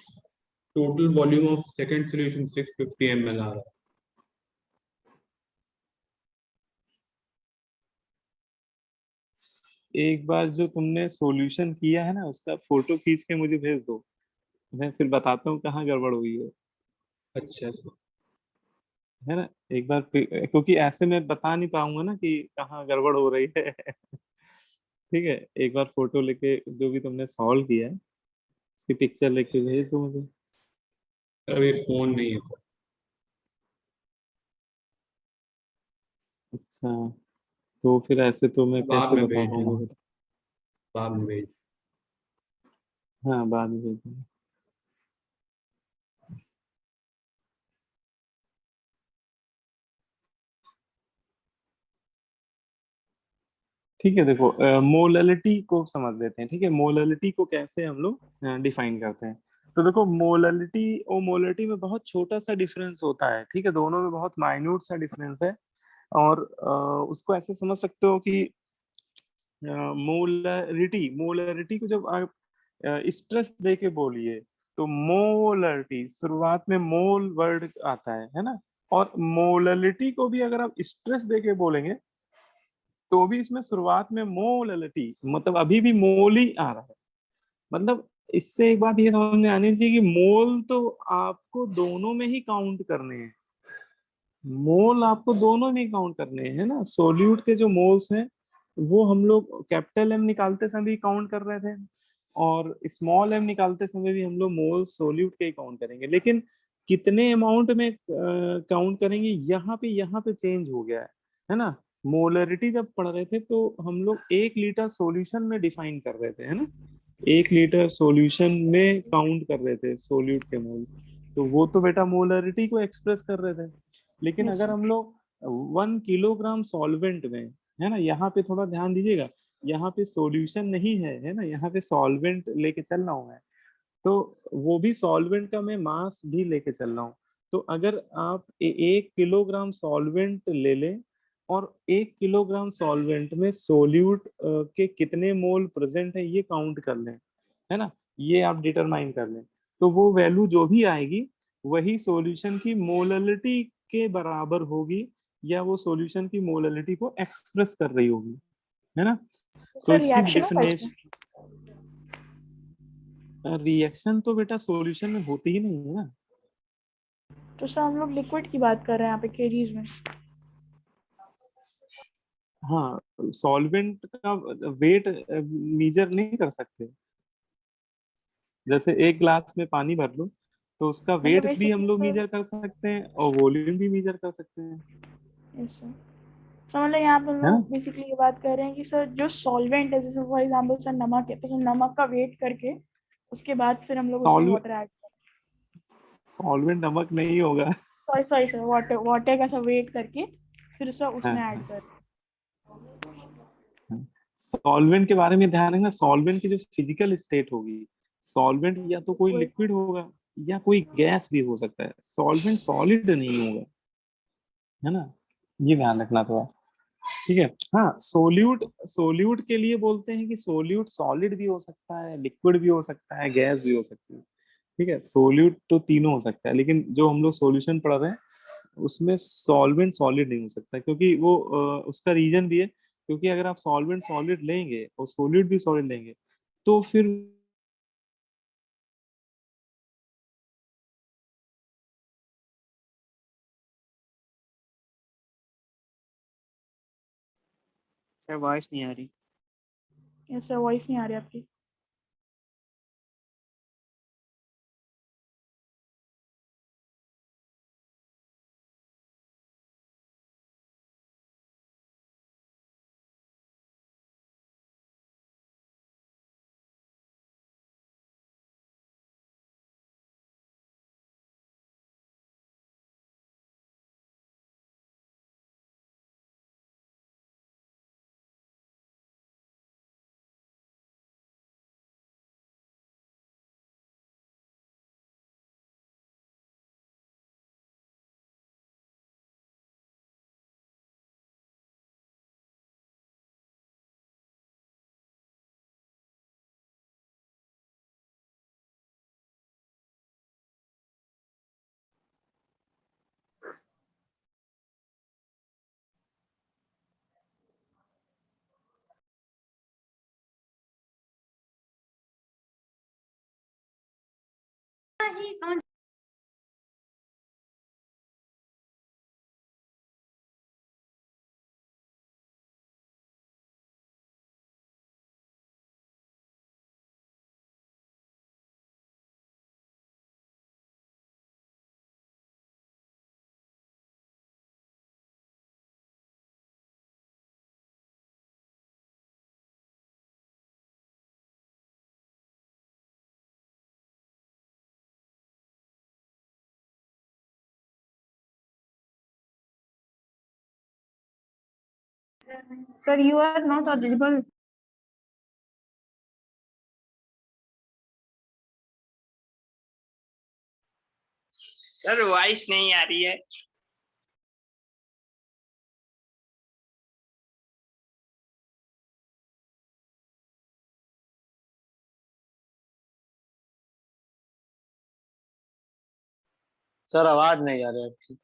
total volume of second solution 650 ml आ रहा है। एक बार जो तुमने सॉल्यूशन किया है ना उसका फोटो खींच के मुझे भेज दो, मैं फिर बताता हूँ कहाँ गड़बड़ हुई है। अच्छा सर। है ना, एक बार क्योंकि ऐसे मैं बता नहीं पाऊंगा ना कि कहाँ गड़बड़ हो रही है। ठीक है, एक बार फोटो लेके जो भी तुमने सॉल्व किया है उसकी पिक्चर लेके भेज दो मुझे। अभी फोन नहीं है सर। अच्छा, तो फिर ऐसे तो मैं बाद कैसे में बता भेज पाऊंगा दूंगा, बेटा। बाद में भेज। हाँ बाद में भेज दूंगा। ठीक है, देखो मोललिटी को समझ लेते हैं। ठीक है, मोललिटी को कैसे हम लोग डिफाइन करते हैं। तो देखो मोललिटी और मोलरिटी में बहुत छोटा सा डिफरेंस होता है, ठीक है, दोनों में बहुत माइन्यूट सा डिफरेंस है। और उसको ऐसे समझ सकते हो कि मोलरिटी मोलरिटी को जब आप स्ट्रेस दे के बोलिए तो मोलरिटी शुरुआत में मोल वर्ड आता है ना। और मोललिटी को भी अगर आप स्ट्रेस दे के बोलेंगे तो भी इसमें शुरुआत में मोललिटी मतलब अभी भी मोल ही आ रहा है। मतलब इससे एक बात ये समझ में आनी चाहिए कि मोल तो आपको दोनों में ही काउंट करने हैं, मोल आपको दोनों में काउंट करने हैं ना। सोल्यूट के जो मोल्स हैं वो हम लोग कैपिटल एम निकालते समय भी काउंट कर रहे थे और स्मॉल एम निकालते समय भी हम लोग मोल सोल्यूट के ही काउंट करेंगे, लेकिन कितने अमाउंट में काउंट करेंगे यहाँ पे चेंज हो गया है ना। मोलरिटी जब पढ़ रहे थे तो हम लोग 1 लीटर सॉल्यूशन में डिफाइन कर रहे थे, है ना, 1 लीटर सॉल्यूशन में काउंट कर रहे थे सोल्यूट के मोल, तो वो तो बेटा मोलरिटी को एक्सप्रेस कर रहे थे। लेकिन Yes, अगर sir. हम लोग 1 किलोग्राम सॉल्वेंट में, है ना, यहाँ पे थोड़ा ध्यान दीजिएगा, यहाँ पे सॉल्यूशन नहीं है ना, यहाँ पे सॉल्वेंट लेके चल रहा हूँ मैं, तो वो भी सॉल्वेंट का मैं मास भी लेके चल रहा हूँ। तो अगर आप 1 किलोग्राम सॉल्वेंट ले लें और 1 किलोग्राम सॉल्वेंट में सोल्यूट के कितने मोल प्रेजेंट है ये काउंट कर लें, है ना, ये आप डिटरमाइन कर लें, तो वो वैल्यू जो भी आएगी वही सॉल्यूशन की मोललिटी के बराबर होगी या वो सॉल्यूशन की मोललिटी को एक्सप्रेस कर रही होगी, है ना। तो सर इसकी रिएक्शन होगा इसमें? रिएक्शन तो बेटा सॉल्यूशन में होती ही नहीं है ना। तो सर हम लोग लिक्विड की बात कर रहे हैं यहाँ पे केजीज में। हाँ, सॉल्वेंट का वेट मेजर नहीं कर सकते। जैसे एक ग्लास में पानी भर लो तो उसका मतलब वेट भी हम बेसिकली लोग सर, मेजर कर सकते हैं और वॉल्यूम भी मेजर कर सकते हैं, यस सर, सर मतलब यहाँ पे हम है लोग ना। बेसिकली ये बात कर रहे हैं कि सर जो सॉल्वेंट है, जैसे फॉर एग्जांपल सर नमक है, तो सर नमक का वेट करके उसके बाद फिर हम लोग उसमें सॉल्व वाटर ऐड सॉल्वेंट नमक नहीं होगा। सॉरी सर, वाटर वाटर का सब वेट करके फिर उसे उसमें हाँ, ऐड कर। सॉल्वेंट के बारे में ध्यान रखना, सॉल्वेंट की जो फिजिकल स्टेट होगी, सॉल्वेंट या तो कोई वही। लिक्विड होगा या कोई गैस भी हो सकता है, सॉल्वेंट सॉलिड नहीं होगा, है ना, ये ध्यान रखना थोड़ा। ठीक है। हाँ, सोल्यूट, सोल्यूट के लिए बोलते हैं कि सोल्यूट सॉलिड भी हो सकता है, लिक्विड भी हो सकता है, गैस भी हो सकती है। ठीक है, सोल्यूट तो तीनों हो सकता है, लेकिन जो हम लोग सॉल्यूशन पढ़ रहे हैं उसमें सॉल्वेंट सॉलिड नहीं हो सकता, क्योंकि वो उसका रीजन भी है, क्योंकि अगर आप सॉल्वेंट सॉलिड लेंगे और सोल्यूट भी सॉलिड लेंगे तो फिर सर वॉइस नहीं आ रही। यस सर, वॉइस नहीं आ रही आपकी। Sir you are not audible. Sir voice नहीं आ रही है। सर आवाज नहीं आ रही आपकी।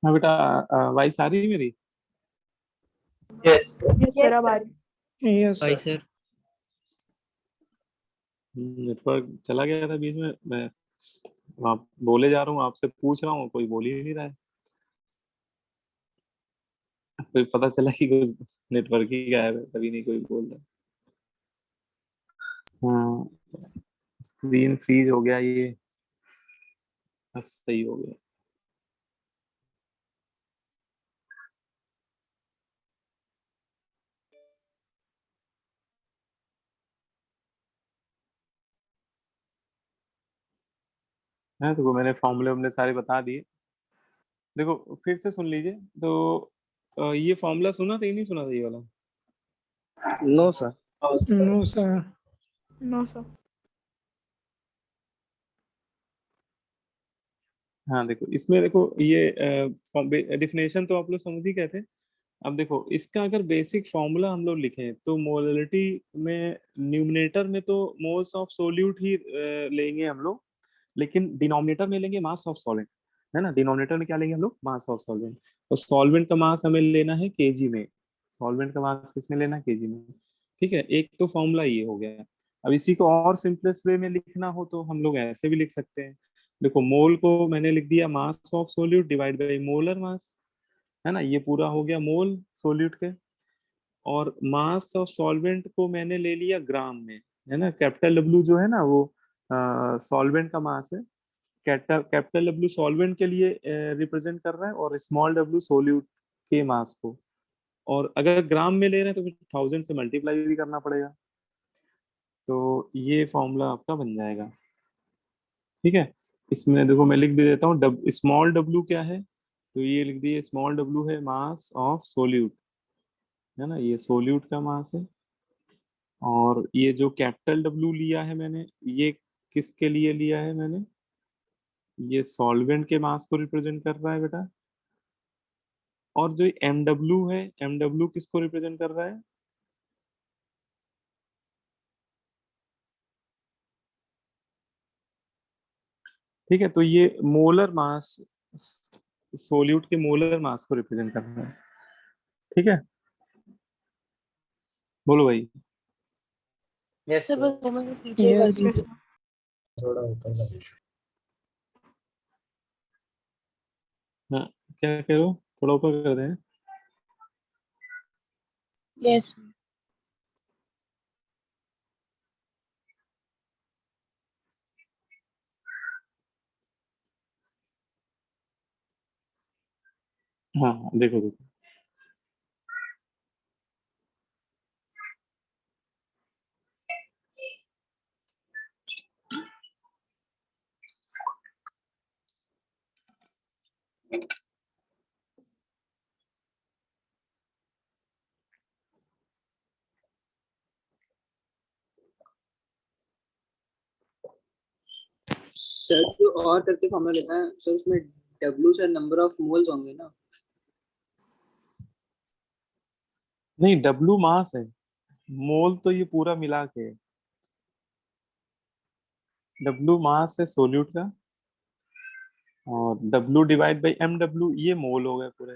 हाँ बेटा, वॉइस आ रही है मेरी? Yes. यस सर, अब आ रही। Yes, भाई sir. सर नेटवर्क चला गया था बीच में, मैं वहाँ बोले जा रहा हूँ, आपसे पूछ रहा हूँ, कोई बोल ही नहीं रहा है, फिर पता चला कि कुछ नेटवर्क ही गायब है, तभी नहीं कोई बोल रहा। हाँ, स्क्रीन फ्रीज हो गया ये, अब सही हो गया। है तो मैंने फॉर्मूले वॉर्मूले सारे बता दिए। देखो फिर से सुन लीजिए। तो ये फॉर्मूला सुना था, ये नहीं सुना था ये वाला? No sir. No sir. No sir. हाँ देखो इसमें, देखो ये डिफिनेशन तो आप लोग समझ ही गए थे। अब देखो इसका अगर बेसिक फॉर्मूला हम लोग लिखें तो मोलरिटी में न्यूमिनेटर में तो मोल्स ऑफ सोल्यूट ही लेंगे हम लोग, लेकिन डिनोमिनेटर में लेंगे मास ऑफ सॉल्वेंट, है ना। डिनोमिनेटर में क्या लेंगे हम लोग? मास ऑफ सॉल्वेंट। और सॉल्वेंट का मास हमें लेना है केजी में। सॉल्वेंट का मास किस में लेना है? केजी में। ठीक है, एक तो फॉर्मूला ये हो गया। अब इसी को और सिंपलेस्ट वे में लिखना हो तो हम लोग ऐसे भी लिख सकते हैं। देखो मोल को मैंने लिख दिया मास of solute divide by molar मास, है ना। ये पूरा हो गया मोल सोल्यूट के। और मास ऑफ सॉल्वेंट को मैंने ले लिया ग्राम में, है ना। कैपिटल डब्ल्यू जो है ना वो सॉल्वेंट का मास है। कैपिटल डब्ल्यू सॉल्वेंट के लिए रिप्रेजेंट कर रहा है, और स्मॉल डब्ल्यू सोल्यूट के मास को। और अगर ग्राम में ले रहे हैं तो फिर 1000 से मल्टीप्लाई भी करना पड़ेगा। तो ये फॉर्मूला आपका बन जाएगा। ठीक है, इसमें देखो मैं लिख भी देता हूँ। स्मॉल डब्ल्यू क्या है, तो ये लिख दिए स्मॉल डब्ल्यू है मास ऑफ सोल्यूट, है ना। ये सोल्यूट का मास है। और ये जो कैपिटल डब्ल्यू लिया है मैंने, ये किसके लिए लिया है मैंने? ये सॉल्वेंट के मास को रिप्रेजेंट कर रहा है बेटा। और जो एम डब्ल्यू है, एम डब्ल्यू किसको रिप्रेजेंट कर रहा है? ठीक है, तो ये मोलर मास, सोल्यूट के मोलर मास को रिप्रेजेंट कर रहा है। ठीक है, बोलो भाई। Yes sir sir. बस 2 मिनट पीछे कर यस दीजिए। थोड़ा ऊपर का पीछे। हाँ, क्या कह रहे हो? थोड़ा ऊपर कर दें। यस। हाँ हाँ, देखो देखो। सर जो और करके फॉर्मूला लिखा है सर, उसमें W sir number of moles होंगे ना? नहीं, डब्लू मास है, मोल तो ये पूरा मिला के। डब्लू मास है सोल्यूट का, और W divide by M W ये मोल हो गए पूरे।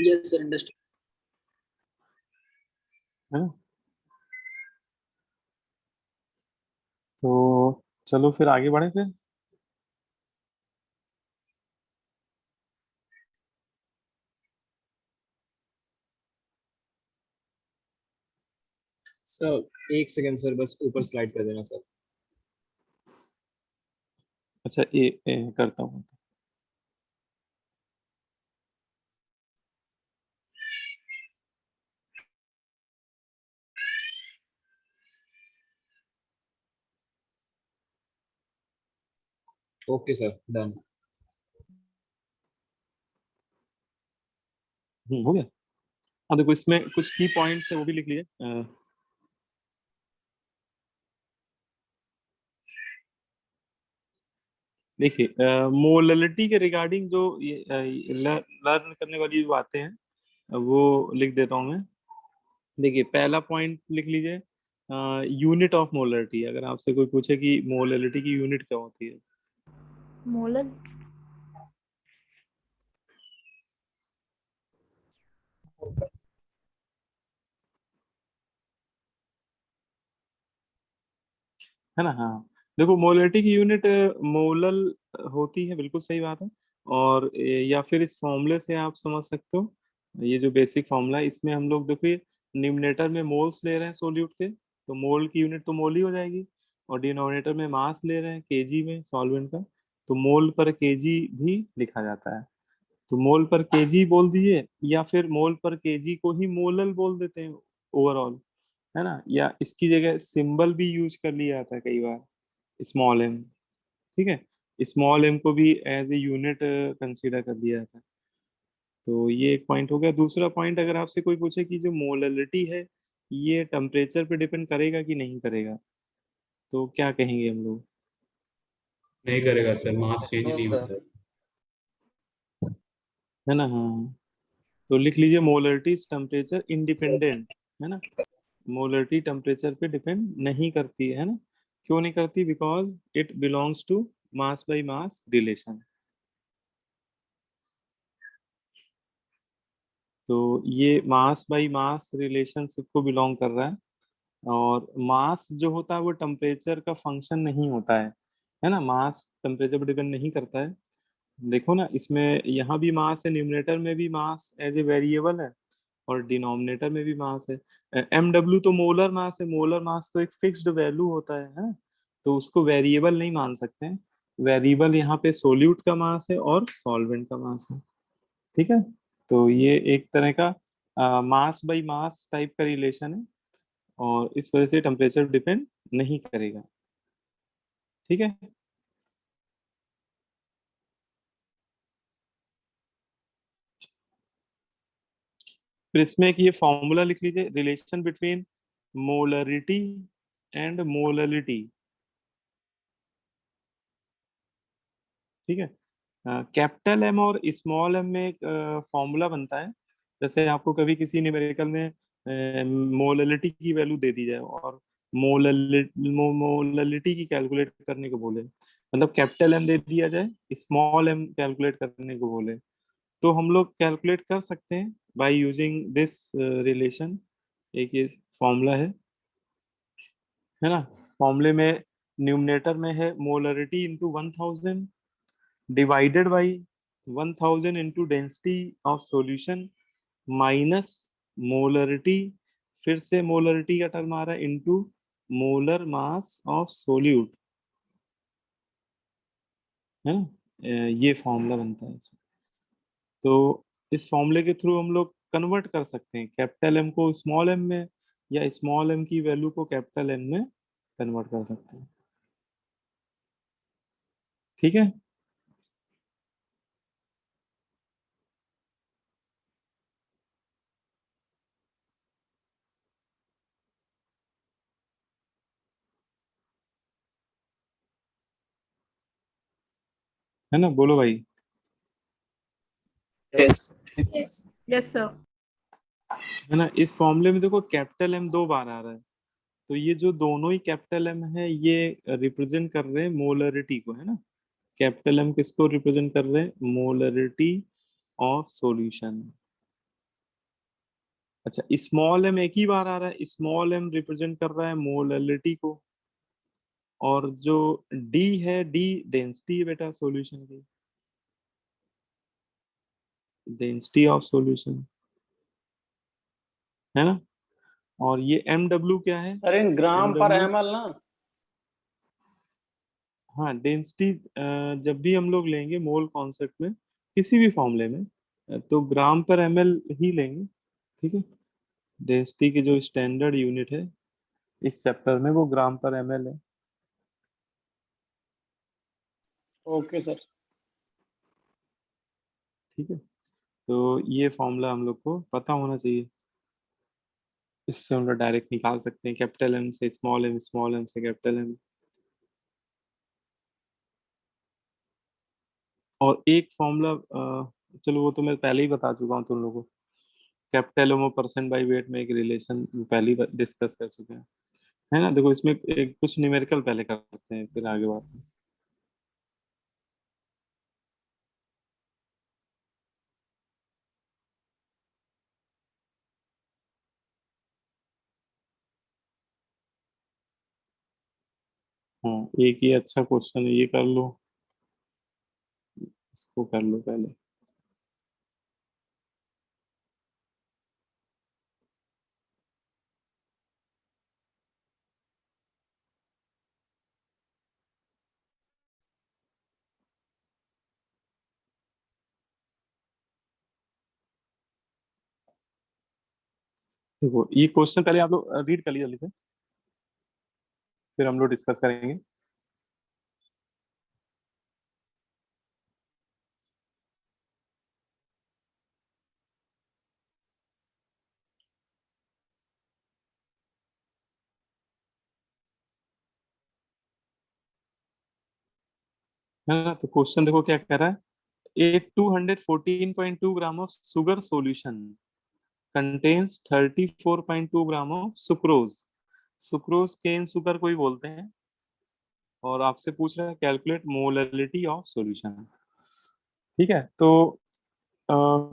Yes sir, understood. है ना? तो चलो फिर आगे बढ़े फिर। सर एक सेकंड सर, बस ऊपर स्लाइड कर देना सर। अच्छा, करता हूँ। Okay sir, done. हो गया। अब देखो इसमें कुछ की पॉइंट्स है वो भी लिख लिए। देखिए मोललिटी के रिगार्डिंग जो ये लर्न करने वाली जो बातें हैं वो लिख देता हूँ मैं। देखिए पहला पॉइंट लिख लीजिए, यूनिट ऑफ मोलरिटी। अगर आपसे कोई पूछे कि मोलरिटी की यूनिट क्या होती है? मोलर। है ना। हाँ, देखो मोलरिटी की यूनिट मोलल होती है, बिल्कुल सही बात है। और या फिर इस फॉर्मूले से आप समझ सकते हो, ये जो बेसिक फॉर्मूला है इसमें हम लोग देखिए न्यूमरेटर में मोल्स ले रहे हैं सोल्यूट के, तो मोल की यूनिट तो मोल ही हो जाएगी। और डिनोमिनेटर में मास ले रहे हैं केजी में सॉल्वेंट का, तो मोल पर केजी भी लिखा जाता है। तो मोल पर केजी बोल दिए, या फिर मोल पर केजी को ही मोलल बोल देते हैं ओवरऑल, है ना। या इसकी जगह सिंबल भी यूज कर लिया जाता है कई बार, स्मॉल एम। ठीक है, स्मॉल एम को भी एज ए यूनिट कंसीडर कर दिया जाता है। तो ये एक पॉइंट हो गया। दूसरा पॉइंट, अगर आपसे कोई पूछे कि जो मोलरिटी है ये टेम्परेचर पे डिपेंड करेगा कि नहीं करेगा, तो क्या कहेंगे हम लोग? नहीं करेगा सर, मास चेंज नो नहीं सर। होता है। है ना? हाँ, तो लिख लीजिए मोलरिटी इज टेम्परेचर इंडिपेंडेंट, है ना? मोलरिटी टेम्परेचर पे डिपेंड नहीं करती है ना? क्यों नहीं करती? Because it belongs to mass by mass relation. तो ये मास बाई मास रिलेशनशिप को बिलोंग कर रहा है, और मास जो होता है वो टेम्परेचर का फंक्शन नहीं होता है ना? मास टेम्परेचर पर डिपेंड नहीं करता है। देखो ना, इसमें यहाँ भी मास है, न्यूमरेटर में भी मास एज ए वेरिएबल है, और डिनोमिनेटर में भी मास है। एम डब्ल्यू तो मोलर मास है, मोलर मास तो एक फिक्स्ड वैल्यू होता है, तो उसको वेरिएबल नहीं मान सकते हैं। वेरिएबल यहाँ पे सोल्यूट का मास है और सॉल्वेंट का मास है। ठीक है, तो ये एक तरह का मास बाई मास टाइप का रिलेशन है, और इस वजह से टेम्परेचर डिपेंड नहीं करेगा। ठीक है, फिर इसमें एक ये फॉर्मूला लिख लीजिए, relation between molarity and molality. ठीक है, कैपिटल एम और स्मॉल एम में एक फॉर्मूला बनता है। जैसे आपको कभी किसी न्यूमेरिकल में मोललिटी की वैल्यू दे दी जाए और मोललिटी की कैलकुलेट करने को बोले, मतलब कैपिटल एम दे दिया जाए, स्मॉल एम कैलकुलेट करने को बोले, तो हम लोग कैलकुलेट कर सकते हैं बाय यूजिंग दिस रिलेशन। एक ये फॉर्मूला है ना? फॉर्मूले में न्यूमरेटर में है molarity into 1000 divided by 1000 into density of solution minus molarity, फिर से मोलरिटी का टर्म आ रहा है, into molar mass of solute, है ना? ये फॉर्मूला बनता है इसमें। तो इस फॉर्मूले के थ्रू हम लोग कन्वर्ट कर सकते हैं कैपिटल एम को स्मॉल एम में, या स्मॉल एम की वैल्यू को कैपिटल एम में कन्वर्ट कर सकते हैं। ठीक है, है ना? बोलो भाई। यस। Yes sir. है ना? इस फॉर्मूले में देखो कैपिटल एम 2 बार आ रहा है, तो ये जो दोनों ही कैपिटल एम है ये रिप्रेजेंट कर रहे हैं मोलरिटी को, है ना? कैपिटल एम किसको रिप्रेजेंट कर रहे हैं? Molarity of solution. अच्छा, स्मॉल एम एक ही बार आ रहा है, स्मॉल एम रिप्रेजेंट कर रहा है मोलरिटी को, और जो डी है, डी डेंसिटी है बेटा सॉल्यूशन की, डेंसिटी ऑफ सॉल्यूशन, है ना? और ये एम डब्ल्यू क्या है? अरे ग्राम पर MW, ml ना। हाँ, डेंसिटी जब भी हम लोग लेंगे मोल कॉन्सेप्ट में किसी भी फॉर्मूले में, तो ग्राम पर ml ही लेंगे। ठीक है, डेंसिटी की जो स्टैंडर्ड यूनिट है इस चैप्टर में वो ग्राम पर ml है। Okay sir. ठीक है, तो ये फॉर्मूला हम लोग को पता होना चाहिए, इससे हम लोग डायरेक्ट निकाल सकते हैं कैपिटल एम से स्मॉल एम, स्मॉल एम से कैपिटल एम। और एक फॉर्मूला, चलो वो तो मैं पहले ही बता चुका हूँ तुम लोगों को, कैपिटल एम और परसेंट बाई वेट में एक रिलेशन पहले ही डिस्कस कर चुके हैं, है ना? देखो इसमें एक कुछ न्यूमेरिकल पहले करते हैं, फिर आगे बात में। हाँ, एक ये अच्छा क्वेश्चन है, ये कर लो, इसको कर लो पहले। देखो ये क्वेश्चन पहले आप लोग रीड कर लीजिए जल्दी से, फिर हम लोग डिस्कस करेंगे। है ना। तो क्वेश्चन देखो क्या कह रहा है, a 214.2 gram of sugar solution contains 34.2 gram of sucrose. Sucrose cane sugar को ही बोलते हैं, और आपसे पूछ रहा है कैलकुलेट मोलरिटी ऑफ सॉल्यूशन। ठीक है, तो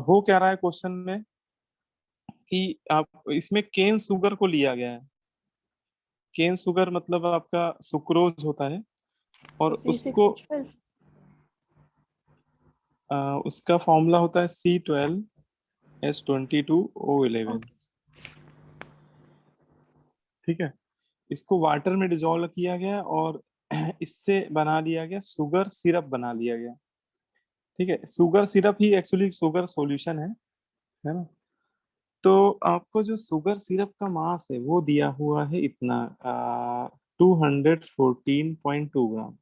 हो क्या रहा है क्वेश्चन में कि आप इसमें केन सुगर को लिया गया है। केन सुगर मतलब आपका सुक्रोज होता है, और तो उसको C6H12। उसका फॉर्मूला होता है C12H22O11। ओके। ठीक है, इसको वाटर में डिजोल्व किया गया और इससे बना लिया गया शुगर सिरप बना लिया गया। ठीक है, शुगर सिरप ही एक्चुअली शुगर सॉल्यूशन है ना। तो आपको जो शुगर सिरप का मास है वो दिया हुआ है इतना 214.2 ग्राम।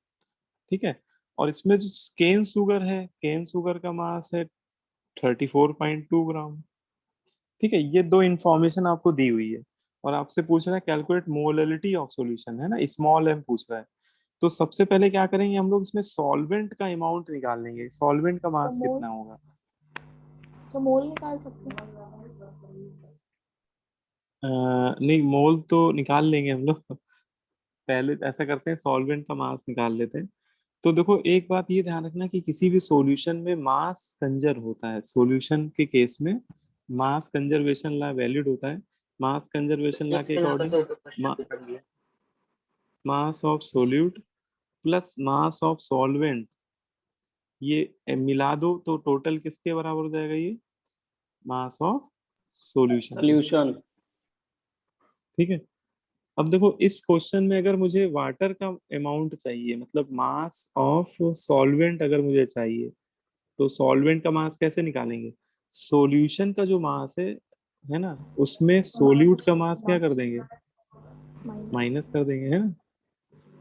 ठीक है, और इसमें जो केन शुगर है, केन शुगर का मास है 34.2 ग्राम। ठीक है, ये दो इंफॉर्मेशन आपको दी हुई है, और आपसे पूछ रहा है कैलकुलेट मोलरिटी ऑफ सॉल्यूशन, है ना, स्मॉल एम पूछ रहा है। तो सबसे पहले क्या करेंगे हम लोग, इसमें सॉल्वेंट का अमाउंट निकाल लेंगे, सॉल्वेंट का तो मास मोल, कितना होगा। तो मोल निकाल सकते हैं। नहीं, मोल तो निकाल लेंगे हम लोग। पहले ऐसा करते हैं, सॉल्वेंट का मास निकाल लेते हैं। तो देखो एक बात ये ध्यान रखना कि किसी भी सॉल्यूशन में मास कंजर होता है। सॉल्यूशन के केस में मास कंजर्वेशन लॉ वैलिड होता है। मास कंजर्वेशन लॉ के according mass of solute plus mass of solvent, ये मिला दो तो टोटल किसके बराबर हो जाएगा, ये मास ऑफ सॉल्यूशन। सोल्यूशन। ठीक है, अब देखो इस क्वेश्चन में अगर मुझे वाटर का अमाउंट चाहिए, मतलब मास ऑफ सॉल्वेंट अगर मुझे चाहिए, तो सॉल्वेंट का मास कैसे निकालेंगे। सॉल्यूशन का जो मास है ना, उसमें सोल्यूट का मास क्या कर देंगे, माइनस। माइनस कर देंगे, है ना।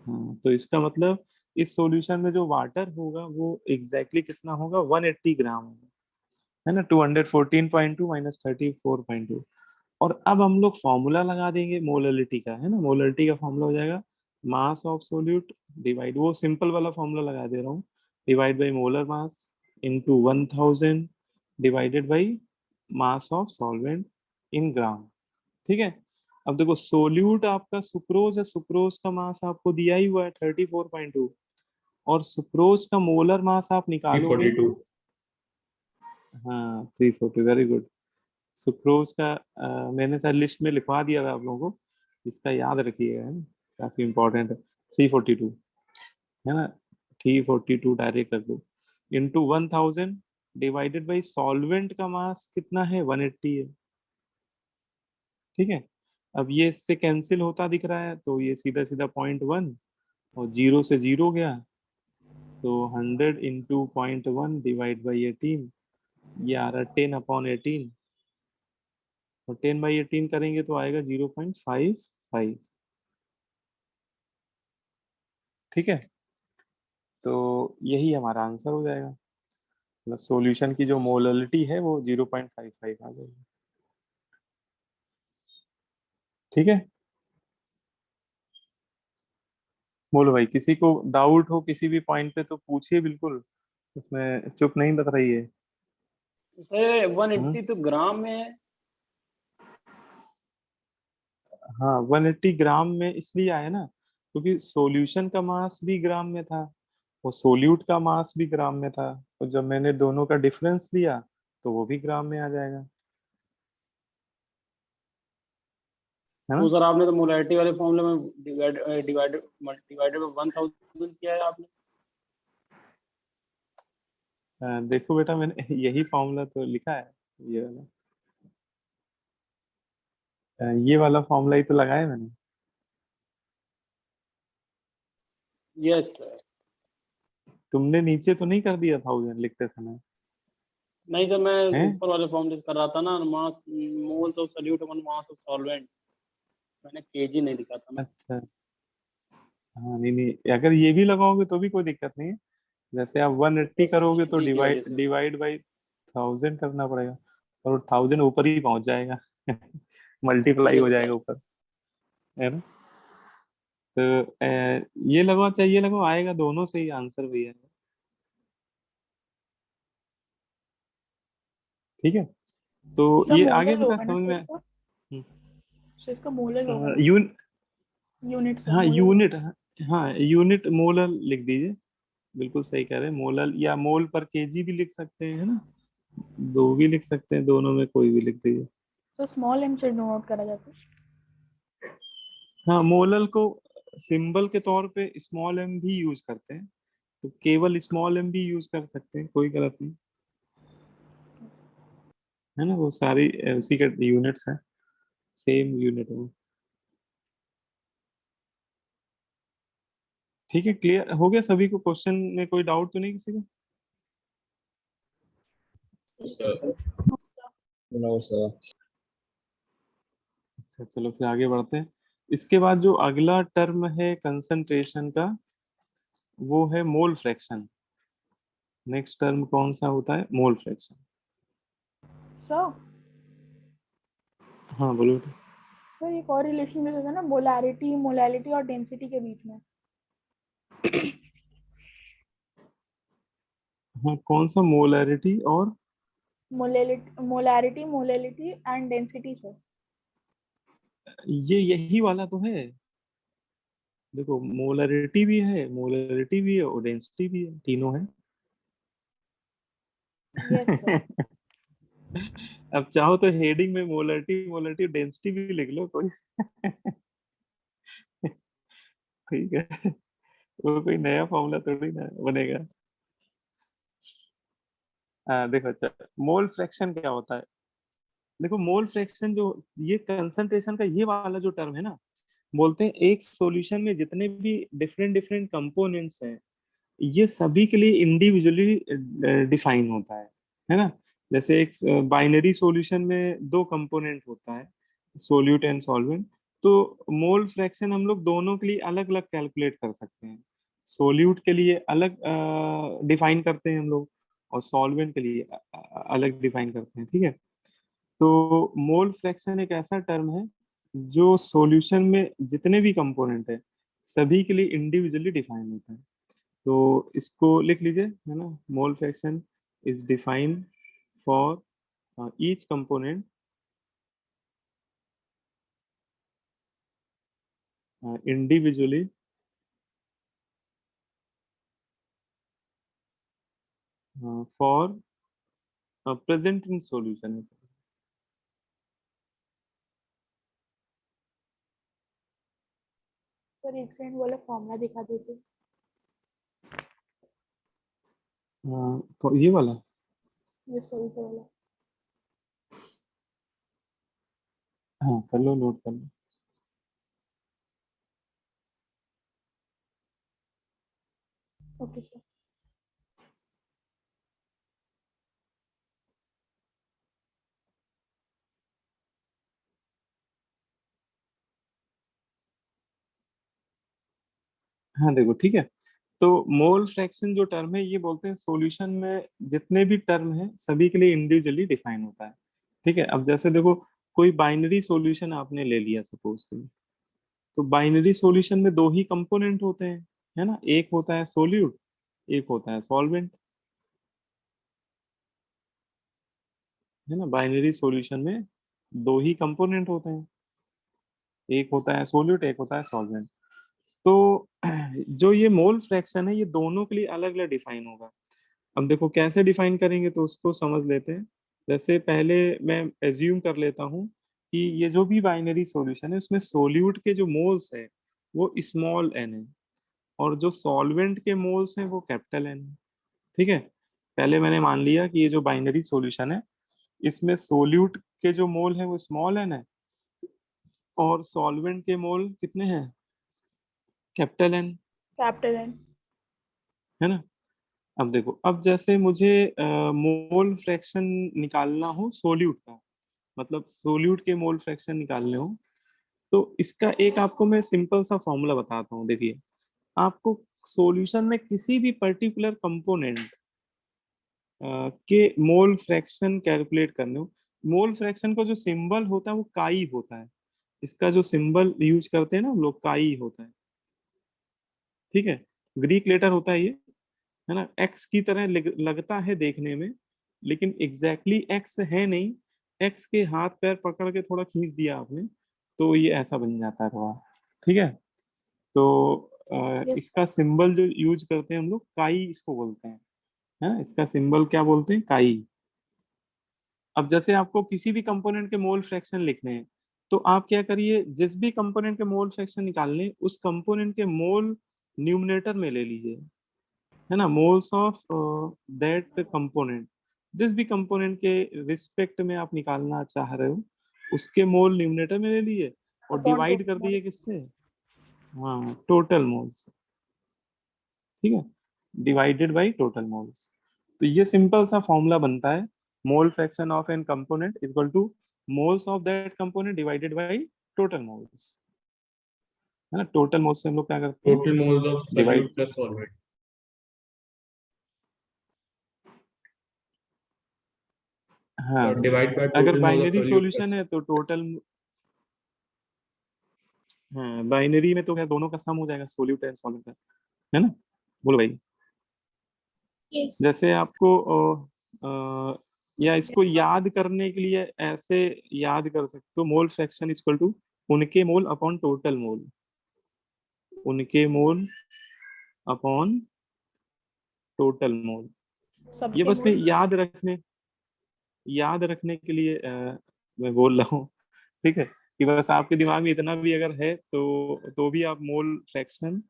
हाँ, तो इसका मतलब इस सॉल्यूशन में जो वाटर होगा वो एग्जैक्टली कितना होगा, 180 ग्राम होगा, है ना। 214.2 माइनस 34.2। और अब हम लोग फॉर्मूला लगा देंगे मोलरिटी का, है ना। मोलरिटी का फॉर्मूला हो जाएगा मास ऑफ सोल्यूट डिवाइड, वो सिंपल वाला फॉर्मूला लगा दे रहा हूँ, divide by molar mass into 1000 divided by mass of solvent in gram. ठीक है, अब देखो सोल्यूट आपका सुक्रोज है, सुक्रोज का मास आपको दिया ही हुआ है 34.2, और सुक्रोज का मोलर मास आप निकालोगे। 342। हाँ 340, वेरी गुड। सुक्रोज का मैंने सर लिस्ट में लिखवा दिया था आप लोगों को, इसका याद रखिएगा, है ना, काफी इंपॉर्टेंट है। 342, है ना, 342 डायरेक्ट कर दो इंटू 1000 डिवाइडेड बाई सॉल्वेंट का मास कितना है, 180 है। ठीक है, अब ये इससे कैंसिल होता दिख रहा है, तो ये सीधा सीधा 0.1 और जीरो से जीरो गया, तो 100 इंटू 0.1 डिवाइड बाई 18, ये आ रहा है 10/18, और 10/18 करेंगे तो आएगा 0.55। ठीक है, तो यही हमारा आंसर हो जाएगा, मतलब सॉल्यूशन की जो मोलरिटी है वो 0.55 आ जाएगी। ठीक है, बोलो भाई, किसी को डाउट हो किसी भी पॉइंट पे तो पूछिए बिल्कुल, उसमें चुप नहीं बता रही है। सर 180 तो ग्राम में है। हाँ 180 ग्राम में इसलिए आया ना, क्योंकि सॉल्यूशन का मास भी ग्राम में था, वो सोल्यूट का मास भी ग्राम में था, और जब मैंने दोनों का डिफरेंस लिया तो वो भी ग्राम में आ जाएगा, है तो ना। सर आपने तो मोलैरिटी वाले फॉर्मूले में डिवाइडेड डिवाइडेड बाय 1000 किया है आपने। देखो बेटा, मैंने यही फॉर्मूला तो लिखा है, ये वाला, ये वाला फॉर्मूला ही तो लगाया मैंने। Yes sir. तुमने नीचे तो नहीं कर दिया 1000 लिखते समय, नहीं सर, मैं हैं। ऊपर वाले फॉर्मूले से कर रहा था ना, मास मोल तो solute one mass of solvent, मैंने केजी नहीं लिखा था ना। अच्छा, हाँ नहीं नहीं, अगर ये भी लगाओगे तो भी कोई दिक्कत नहीं है। जैसे आप 180 करोगे तो केजी की वजह डिवाइड से। डिवाइड बाई 1000 करना पड़ेगा, और 1000 ऊपर ही पहुंच जाएगा, मल्टीप्लाई हो यस जाएगा सर। ऊपर, है ना। तो ये लगो, चाहिए लगो, आएगा दोनों से ही आंसर भैया। ठीक है, तो इसका ये आगे मोलर बेटा होगा ना समझ सर में। इसका? हम्म, सर इसका मोलर होगा ना? यून यूनिट सर, हाँ मोलर यूनिट, हाँ यूनिट मोलर लिख दीजिए, बिल्कुल सही कह रहे हैं, मोलर या मोल पर केजी भी लिख सकते हैं, है ना, दो भी लिख सकते हैं, दोनों में कोई भी लिख दीजिए। सर स्मॉल एम से नोट करा जाता है। हाँ मोलर को सिंबल के तौर पे स्मॉल एम भी यूज करते हैं, तो केवल स्मॉल एम भी यूज कर सकते हैं, कोई गलत नहीं, है ना, वो सारी उसी के यूनिट्स हैं, सेम यूनिट है वो। ठीक है, क्लियर हो गया सभी को, क्वेश्चन में कोई डाउट तो नहीं किसी को? No sir. अच्छा चलो फिर आगे बढ़ते हैं। इसके बाद जो अगला टर्म है कंसंट्रेशन का, वो है मोल फ्रैक्शन। नेक्स्ट टर्म कौन सा होता है? Mole fraction. सर हाँ बोलो बेटा। सर एक और रिलेशन में होता है ना, मोलैरिटी, मोलैलिटी और डेंसिटी के बीच में। हाँ कौन सा? मोलैरिटी और molarity, molality and density sir. ये यही वाला तो है, देखो मोलैरिटी भी है, मोलैरिटी भी है और डेंसिटी भी है, तीनों है। Yes sir. अब चाहो तो हेडिंग में मोलैरिटी, मोलैरिटी डेंसिटी भी लिख लो, कोई ठीक है, वो कोई नया फॉर्मूला थोड़ी ना बनेगा। हाँ देखो, अच्छा मोल फ्रैक्शन क्या होता है? देखो मोल फ्रैक्शन जो, ये कंसंट्रेशन का ये वाला जो टर्म है ना, बोलते हैं एक सॉल्यूशन में जितने भी डिफरेंट डिफरेंट कंपोनेंट्स हैं, ये सभी के लिए इंडिविजुअली डिफाइन होता है ना। जैसे एक बाइनरी सॉल्यूशन में दो कंपोनेंट होता है, सोल्यूट एंड सॉल्वेंट, तो मोल फ्रैक्शन हम लोग दोनों के लिए अलग अलग कैलकुलेट कर सकते हैं। सोल्यूट के लिए अलग डिफाइन करते हैं हम लोग, और सॉल्वेंट के लिए अलग डिफाइन करते हैं, ठीक है। तो मोल फ्रैक्शन एक ऐसा टर्म है जो सॉल्यूशन में जितने भी कंपोनेंट है सभी के लिए इंडिविजुअली डिफाइन होता है। तो इसको लिख लीजिए, है ना, mole fraction is defined for each component individually for present in solution. Sir एक सेकंड वाला फॉर्मूला दिखा देते। तो ये वाला, ये सही तो वाला। हाँ कर लो, नोट कर लो। Okay sir. हाँ देखो ठीक है, तो मोल फ्रैक्शन जो टर्म है ये बोलते हैं सॉल्यूशन में जितने भी टर्म है सभी के लिए इंडिविजुअली डिफाइन होता है, ठीक है। अब जैसे देखो, कोई बाइनरी सॉल्यूशन आपने ले लिया सपोज करो, तो बाइनरी सॉल्यूशन में दो ही कंपोनेंट होते हैं, है ना, एक होता है सोल्यूट, एक होता है सॉल्वेंट, है ना। बाइनरी सॉल्यूशन में दो ही कंपोनेंट होते हैं, एक होता है सोल्यूट, एक होता है सॉल्वेंट। तो जो ये मोल फ्रैक्शन है ये दोनों के लिए अलग अलग डिफाइन होगा। अब देखो कैसे डिफाइन करेंगे, तो उसको समझ लेते हैं। जैसे पहले मैं एज्यूम कर लेता हूँ कि ये जो भी बाइनरी सॉल्यूशन है उसमें सोल्यूट के जो मोल्स है वो स्मॉल एन है, और जो सॉल्वेंट के मोल्स हैं वो कैपिटल एन है, ठीक है। पहले मैंने मान लिया कि ये जो बाइनरी सॉल्यूशन है इसमें सोल्यूट के जो मोल है वो स्मॉल एन है, और सॉल्वेंट के मोल कितने हैं? Capital N, capital N. है ना। अब देखो, अब जैसे मुझे मोल फ्रैक्शन निकालना हो सोल्यूट का, मतलब सोल्यूट के मोल फ्रैक्शन निकालने हो, तो इसका एक आपको मैं सिंपल सा फॉर्मूला बताता हूँ। देखिए, आपको सॉल्यूशन में किसी भी पर्टिकुलर कंपोनेंट के मोल फ्रैक्शन कैलकुलेट करने हो, मोल फ्रैक्शन का जो सिंबल होता है वो काई होता है, इसका जो सिंबल यूज करते हैं ना हम लोग, काई होता है, ठीक है। ग्रीक लेटर होता है ये, है ना, एक्स की तरह लगता है देखने में, लेकिन एग्जैक्टली एक्स है नहीं, एक्स के हाथ पैर पकड़ के थोड़ा खींच दिया आपने तो ये ऐसा बन जाता है थोड़ा। ठीक है, तो Yes, इसका सिंबल जो यूज करते हैं हम लोग, काई इसको बोलते हैं, है ना? इसका सिंबल क्या बोलते हैं? काई। अब जैसे आपको किसी भी कंपोनेंट के मोल फ्रैक्शन लिखने हैं तो आप क्या करिए, जिस भी कंपोनेंट के मोल फ्रैक्शन निकालने, उस कंपोनेंट के मोल न्यूमरेटर में ले लीजिए, है ना? मोल्स ऑफ दैट कंपोनेंट, जिस भी कंपोनेंट के रिस्पेक्ट में आप निकालना चाह रहे हो उसके मोल न्यूमरेटर में ले लिए और Upon डिवाइड कर total दिए किससे? हाँ, टोटल मोल्स। ठीक है, डिवाइडेड बाय टोटल मोल्स। तो ये सिंपल सा फॉर्मूला बनता है, mole fraction of N component is equal to moles of that component divided by total moles, है ना? टोटल मोल्स से हम लोग क्या करते हैं? Total moles of Divide. solute plus solvent. हाँ, Divide by अगर total moles of binary solute solution है तो टोटल, हाँ बाइनरी में तो क्या दोनों का सम हो जाएगा, सोल्यूट एंड सॉल्वेंट का, है ना? बोलो भाई। Yes. जैसे आपको या इसको याद करने के लिए ऐसे याद कर सकते हो, मोल फ्रैक्शन इक्वल टू उनके मोल अपॉन टोटल मोल, उनके मोल अपॉन टोटल मोल। ये सबके बस में मोल याद रखने के लिए मैं बोल रहा हूँ। ठीक है, कि बस आपके दिमाग में इतना भी अगर है तो भी आप मोल फ्रैक्शन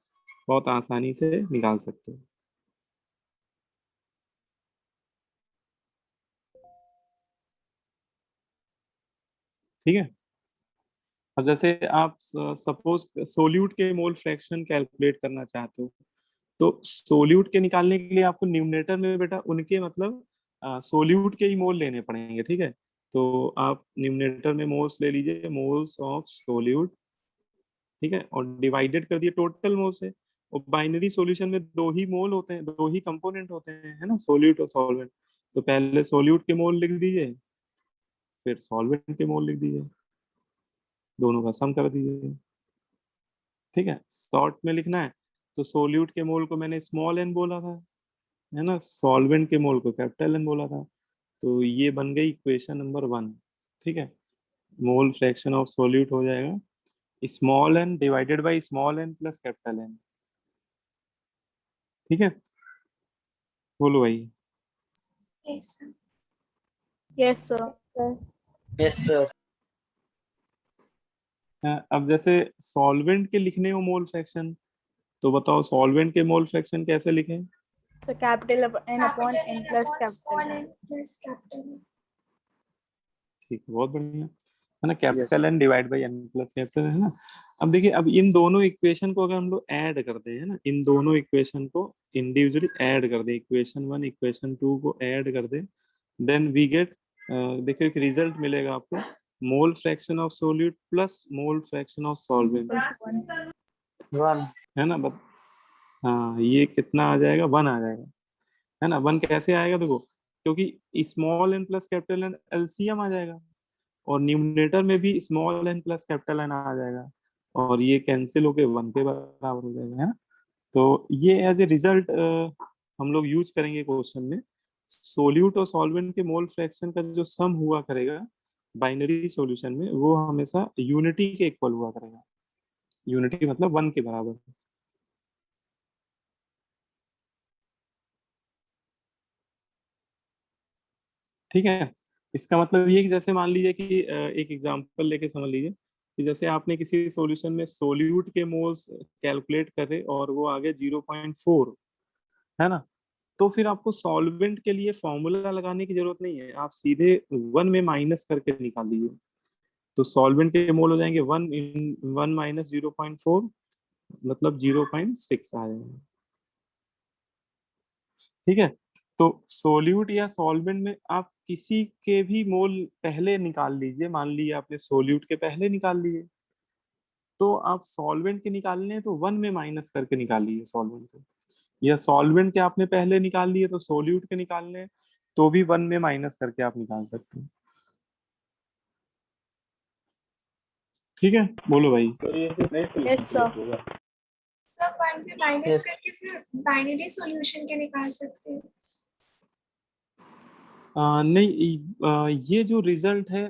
बहुत आसानी से निकाल सकते हो। ठीक है, अब जैसे आप सपोज सोल्यूट के मोल फ्रैक्शन कैलकुलेट करना चाहते हो तो सोल्यूट के निकालने के लिए आपको न्यूमरेटर में बेटा उनके मतलब सोल्यूट के ही मोल लेने पड़ेंगे। ठीक है, तो आप न्यूमरेटर में मोल्स ले लीजिए, मोल्स ऑफ सोल्यूट। ठीक है, और डिवाइडेड कर दिए टोटल मोल से। और बाइनरी सॉल्यूशन में दो ही मोल होते हैं, दो ही कंपोनेंट होते हैं, है ना? सोल्यूट और सॉल्वेंट। तो पहले सोल्यूट के मोल लिख दीजिए, फिर सॉल्वेंट के मोल लिख दीजिए, दोनों का सम कर दीजिए। ठीक है, शॉर्ट में लिखना है तो सोल्यूट के मोल को मैंने स्मॉल एन बोला था, है ना? सॉल्वेंट के मोल को कैपिटल एन बोला था। तो ये बन गई इक्वेशन नंबर 1। ठीक है, मोल फ्रैक्शन ऑफ सोल्यूट हो जाएगा small N divided by small N plus capital N. ठीक है, बोलो भाई। Yes, sir. Yes, sir. Yes, sir. अब जैसे सॉल्वेंट के लिखने हो मोल फ्रैक्शन, तो बताओ सॉल्वेंट के मोल फ्रैक्शन कैसे लिखें? So capital N upon N plus Small capital N. n plus capital N. ठीक है, बहुत बढ़िया, है ना? Capital Yes. N divide by N plus capital, है ना? अब देखिए, अब इन दोनों इक्वेशन को अगर हम लोग ऐड करते हैं ना, इन दोनों इक्वेशन को इंडिविजुअली ऐड कर दे, इक्वेशन 1 इक्वेशन 2 को ऐड कर दे, देन वी गेट, देखिए एक रिजल्ट मिलेगा आपको, मोल fraction of solute plus mole fraction of solvent, One. है ना? हाँ, ये कितना आ जाएगा? 1 आ जाएगा, है ना? 1 कैसे आएगा? देखो, क्योंकि small N plus capital N LCM आ जाएगा और न्यूमरेटर में भी small N plus capital N आ जाएगा और ये कैंसिल होके 1 के बराबर हो जाएगा, है ना? तो ये एज ए रिजल्ट हम लोग यूज करेंगे क्वेश्चन में। सोल्यूट और सॉल्वेंट के मोल फ्रैक्शन का जो सम हुआ करेगा बाइनरी सॉल्यूशन में, वो हमेशा यूनिटी के इक्वल हुआ करेगा। यूनिटी मतलब 1 के बराबर। ठीक है, इसका मतलब ये कि जैसे मान लीजिए कि एक एग्जांपल लेके समझ लीजिए कि जैसे आपने किसी सॉल्यूशन में सोल्यूट के मोल्स कैलकुलेट करे और वो आ गए 0.4, है ना? तो फिर आपको सॉल्वेंट के लिए फॉर्मूला लगाने की जरूरत नहीं है, आप सीधे 1 में माइनस करके निकाल लीजिए। तो सॉल्वेंट के मोल हो जाएंगे 1 माइनस 0.4 मतलब 0.6 आ जाएगा। ठीक है, तो सोल्यूट या सॉल्वेंट में आप किसी के भी मोल पहले निकाल लीजिए, मान लीजिए आपने सोल्यूट के पहले निकाल लिए, तो आप सॉल्वेंट के निकालने हैं तो 1 में माइनस करके निकाल लीजिए सॉल्वेंट के, या सॉल्वेंट के आपने पहले निकाल लिए तो सोल्यूट के निकालने हैं तो भी 1 में माइनस करके आप निकाल सकते हैं। ठीक है, बोलो भाई। Yes, sir. Sir, 1 पे माइनस Yes. करके फिर बाइनरी सॉल्यूशन के निकाल सकते हैं. नहीं, ये जो रिजल्ट है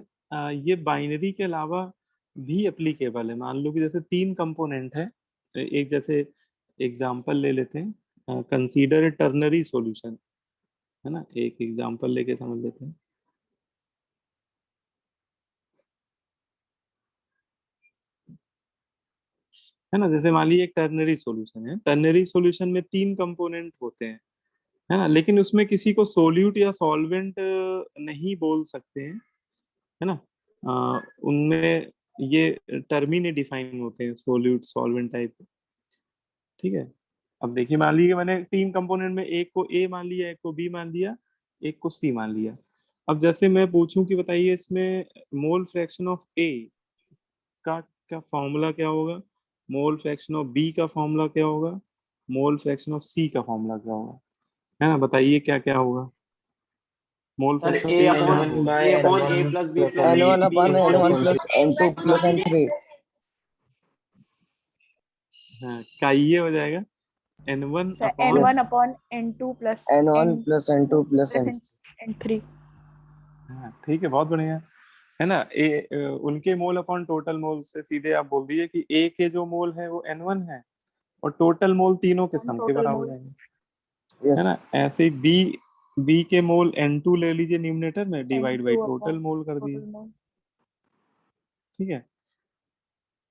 ये बाइनरी के अलावा भी एप्लीकेबल है। मान लो कि जैसे 3 कंपोनेंट है, एक जैसे एग्जांपल ले लेते हैं, कंसीडर टर्नरी सॉल्यूशन, है ना, एक एग्जांपल लेके समझ लेते हैं। है ना, जैसे मान लीजिए एक टर्नरी सॉल्यूशन है, टर्नरी सॉल्यूशन में 3 कंपोनेंट होते हैं, है ना, लेकिन उसमें किसी को सोल्यूट या सॉल्वेंट नहीं बोल सकते हैं, है ना। उनमें ये टर्म ही नहीं डिफाइन होते हैं, सोल्यूट सॉल्वेंट टाइप। ठीक है, अब देखिए मान लीजिए मैंने 3 कंपोनेंट में एक को ए मान लिया, एक को बी मान लिया, एक को सी मान लिया। अब जैसे मैं पूछूं कि बताइए इसमें मोल फ्रैक्शन ऑफ ए का फॉर्मूला क्या होगा, मोल फ्रैक्शन ऑफ बी का फॉर्मूला क्या होगा, मोल फ्रैक्शन ऑफ सी का फॉर्मूला क्या होगा, है ना, बताइए क्या क्या होगा। मोल सर फ्रैक्शन ए ए क्या अपॉन होगा? A upon A plus B plus N1 B upon upon N1 A plus N2 plus N3. हाँ, का ये हो जाएगा N1 sir upon N1 upon N2 plus N1 plus N2 plus plus N3. N3. हाँ, ठीक है, बहुत बढ़िया, है ना। उनके मोल अपॉन टोटल मोल से सीधे आप बोल दीजिए कि ए के जो मोल है वो N1 है और टोटल मोल तीनों के सम के टोटल बराबर मोल जाएंगे, है Yes. ना। ऐसे ही बी के मोल N2 ले लीजिए न्यूमरेटर में, divide by N2 total upon मोल कर दिए। total मोल. ठीक है,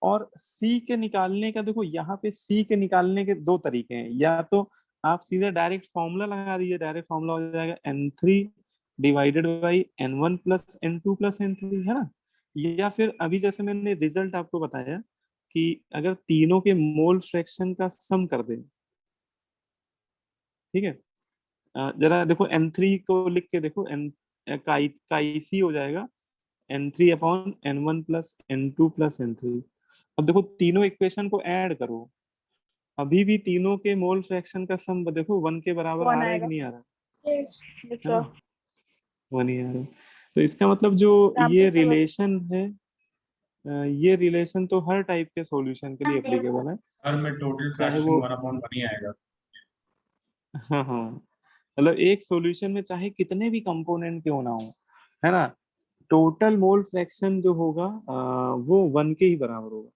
और सी के निकालने का देखो, यहाँ पे सी के निकालने के 2 तरीके हैं, या तो आप सीधे डायरेक्ट फॉर्मूला लगा दीजिए, डायरेक्ट फॉर्मूला हो जाएगा N3 divided by N1 plus N2 plus N3, है ना। या फिर अभी जैसे मैंने रिजल्ट आपको बताया कि अगर तीनों के मोल फ्रैक्शन का सम कर दें, ठीक है, जरा देखो N3 को लिख के देखो, एन का इसी हो जाएगा N3 upon N1 plus N2 plus N3। अब देखो तीनों इक्वेशन को ऐड करो, अभी भी तीनों के मोल फ्रैक्शन का सम देखो 1 के बराबर आ 1 रहा है कि आएगा. नहीं आ रहा, Yes. Yes है ना, sir. 1 ही आ रहा है। तो इसका मतलब जो ये Example पे रिलेशन है, ये रिलेशन तो हर टाइप के सॉल्यूशन के लिए एप्लीकेबल है, और में टोटल चाहे फ्रैक्शन वो 1/1 ही आएगा। हाँ हाँ, मतलब एक सॉल्यूशन में चाहे कितने भी कंपोनेंट क्यों ना हो, है ना, टोटल मोल फ्रैक्शन जो होगा वो 1 के ही बराबर होगा।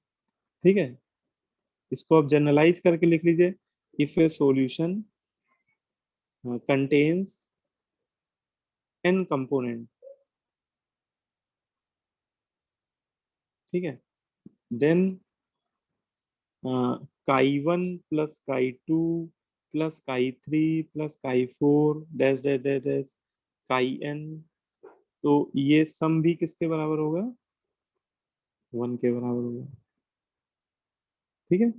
ठीक है, इसको आप जनरलाइज करके लिख लीजिए, if A solution contains n component, ठीक है, then chi1 plus chi2 plus chi3 plus chi4 dash dash dash dash chi n, तो ये सम भी किसके बराबर होगा, 1 के बराबर होगा। ठीक है,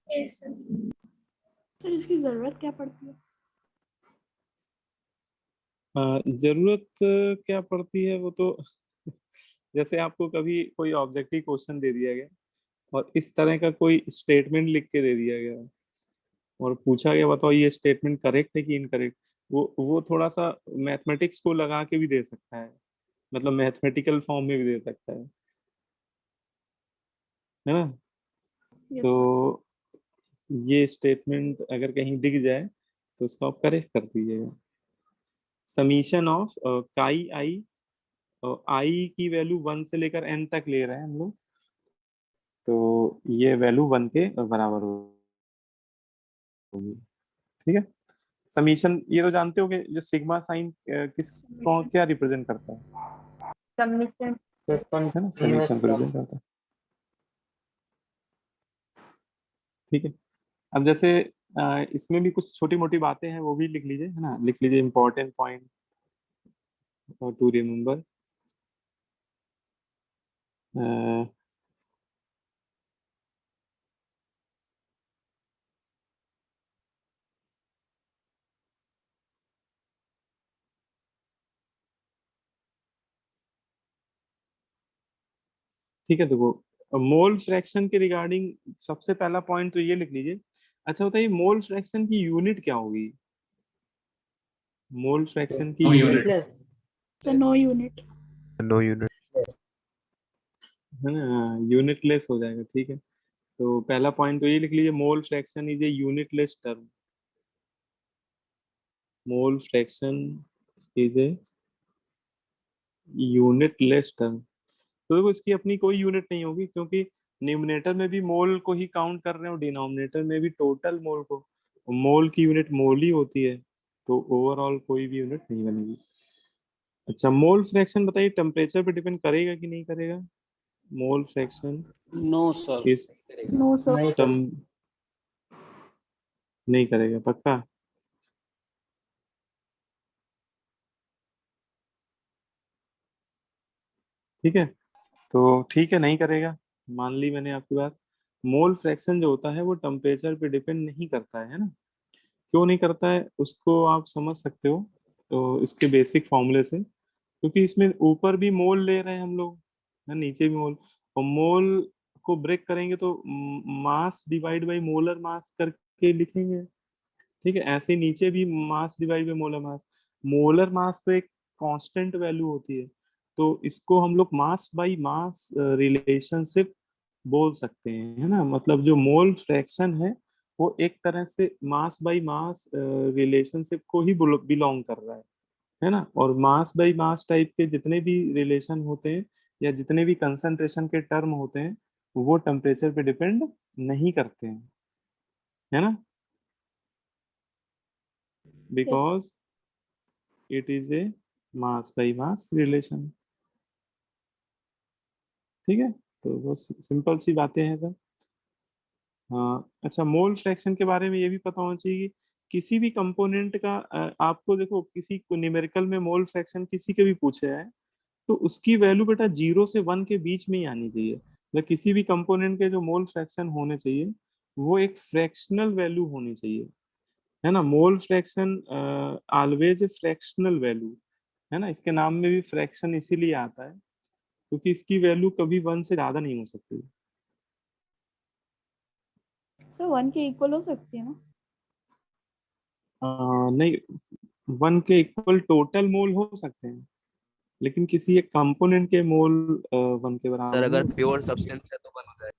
Yes, sir. सर इसकी जरूरत क्या पड़ती है? जरूरत क्या पड़ती है वो तो जैसे आपको कभी कोई ऑब्जेक्टिव क्वेश्चन दे दिया गया और इस तरह का कोई स्टेटमेंट लिख के दे दिया गया और पूछा गया बताओ ये स्टेटमेंट करेक्ट है कि इनकरेक्ट, वो थोड़ा सा मैथमेटिक्स को लगा के भी दे सकता है, मतलब मैथमेटिकल फॉर्म में भी दे सकता है ना। Yes तो sir. ये स्टेटमेंट अगर कहीं दिख जाए तो उसको आप करेक्ट कर दीजिएगा। समीशन ऑफ काई आई, आई की वैल्यू 1 से लेकर n तक ले रहे हैं हम लोग, तो ये वैल्यू 1 के बराबर होगी। ठीक है, समीशन ये तो जानते हो कि जो सिग्मा साइन किस को क्या रिप्रेजेंट करता है, Submission. है ना, समीशन रिप्रेजेंट करता है। ठीक है, अब जैसे इसमें भी कुछ छोटी मोटी बातें हैं वो भी लिख लीजिए, है ना, लिख लीजिए इंपॉर्टेंट पॉइंट टू रिमेम्बर। ठीक है, देखो मोल फ्रैक्शन के रिगार्डिंग सबसे पहला पॉइंट तो ये लिख लीजिए। अच्छा बताइए मोल फ्रैक्शन की यूनिट क्या होगी, मोल फ्रैक्शन की No unit, unit. So no unit. No unit. है ना, यूनिटलेस हो जाएगा। ठीक है, तो पहला पॉइंट तो ये लिख लीजिए, mole fraction is a unitless term, mole fraction is a unitless term. तो देखो इसकी अपनी कोई यूनिट नहीं होगी, क्योंकि न्यूमरेटर में भी मोल को ही काउंट कर रहे हो, डिनोमिनेटर में भी टोटल मोल को। मोल की यूनिट मोल ही होती है, तो ओवरऑल कोई भी यूनिट नहीं बनेगी। अच्छा, मोल फ्रैक्शन बताइए, टेम्परेचर पे डिपेंड करेगा कि नहीं करेगा? Mole fraction no sir. इस नो सर। नहीं टर्म नहीं करेगा, पक्का? ठीक है, तो ठीक है, नहीं करेगा, मान ली मैंने आपकी बात। मोल फ्रैक्शन जो होता है वो टेम्परेचर पे डिपेंड नहीं करता है ना? क्यों नहीं करता है उसको आप समझ सकते हो, तो इसके बेसिक फॉर्मूले से। क्योंकि इसमें ऊपर भी मोल ले रहे हैं हम लोग, है, नीचे भी मोल, और मोल को ब्रेक करेंगे तो मास डिवाइड बाई मोलर मास करके लिखेंगे। ठीक है, ऐसे ही नीचे भी mass divide by molar mass. Molar mass तो एक कांस्टेंट वैल्यू होती है, तो इसको हम लोग मास बाई मास रिलेशनशिप बोल सकते हैं, है ना? मतलब जो मोल फ्रैक्शन है वो एक तरह से मास बाई मास रिलेशनशिप को ही बिलोंग कर रहा है ना? और मास बाई मास टाइप के जितने भी रिलेशन होते हैं या जितने भी कंसंट्रेशन के टर्म होते हैं, वो टेम्परेचर पे डिपेंड नहीं करते हैं, है ना? Because it is a mass by mass relation. ठीक है, तो वो सिंपल सी बातें हैं सर। हाँ, अच्छा, मोल फ्रैक्शन के बारे में ये भी पता होना चाहिए कि किसी भी कंपोनेंट का आपको देखो, किसी को न्यूमेरिकल में मोल फ्रैक्शन किसी के भी पूछे है, तो उसकी वैल्यू बेटा 0 से 1 के बीच में ही आनी चाहिए। मतलब किसी भी कंपोनेंट के जो मोल फ्रैक्शन होने चाहिए वो एक फ्रैक्शनल वैल्यू होनी चाहिए, है ना? Mole fraction always a fractional value, है ना? इसके नाम में भी फ्रैक्शन इसीलिए आता है क्योंकि इसकी वैल्यू कभी 1 से ज्यादा नहीं हो सकती। सर 1 के इक्वल हो सकती है ना? नहीं, 1 के इक्वल टोटल मोल हो सकते हैं, लेकिन किसी एक कंपोनेंट के मोल 1 के बराबर सर नहीं अगर हो सकते। प्योर सब्सटेंस है तो 1 हो जाएगा।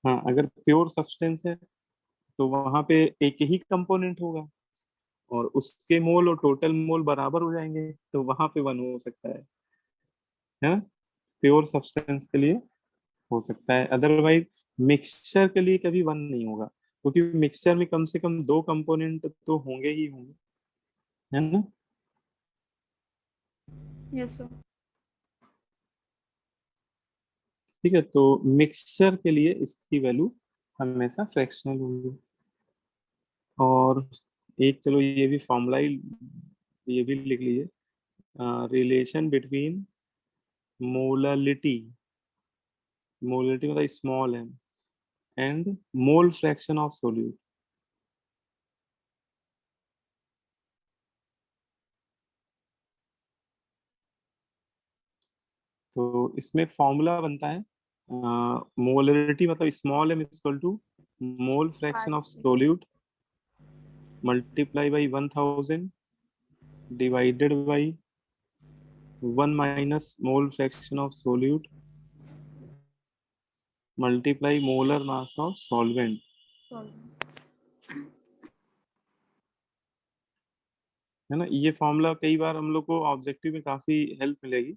हाँ, अगर प्योर सब्सटेंस है तो वहां पे एक ही कंपोनेंट होगा और उसके मोल और टोटल मोल बराबर हो जाएंगे, तो वहां पे 1 हो सकता है ना? प्योर सब्सटेंस के लिए हो सकता है, अदरवाइज मिक्सचर के लिए कभी 1 नहीं होगा, क्योंकि मिक्सचर में कम से कम 2 कंपोनेंट तो होंगे ही होंगे, है ना? Yes sir. ठीक है, तो मिक्सचर के लिए इसकी वैल्यू हमेशा फ्रैक्शनल होगी। और एक चलो ये भी फॉर्मूला ही, ये भी लिख लीजिए, रिलेशन बिटवीन मोलालिटी, मोलालिटी मतलब small M, and mole fraction of solute. तो इसमें फॉर्मूला बनता है, मोलरिटी मतलब small M equal to mole fraction of solute multiply by 1000 divided by 1 minus mole fraction of solute multiply molar mass of solvent. है ना? ये formula कई बार हम लोग को ऑब्जेक्टिव में काफी हेल्प मिलेगी,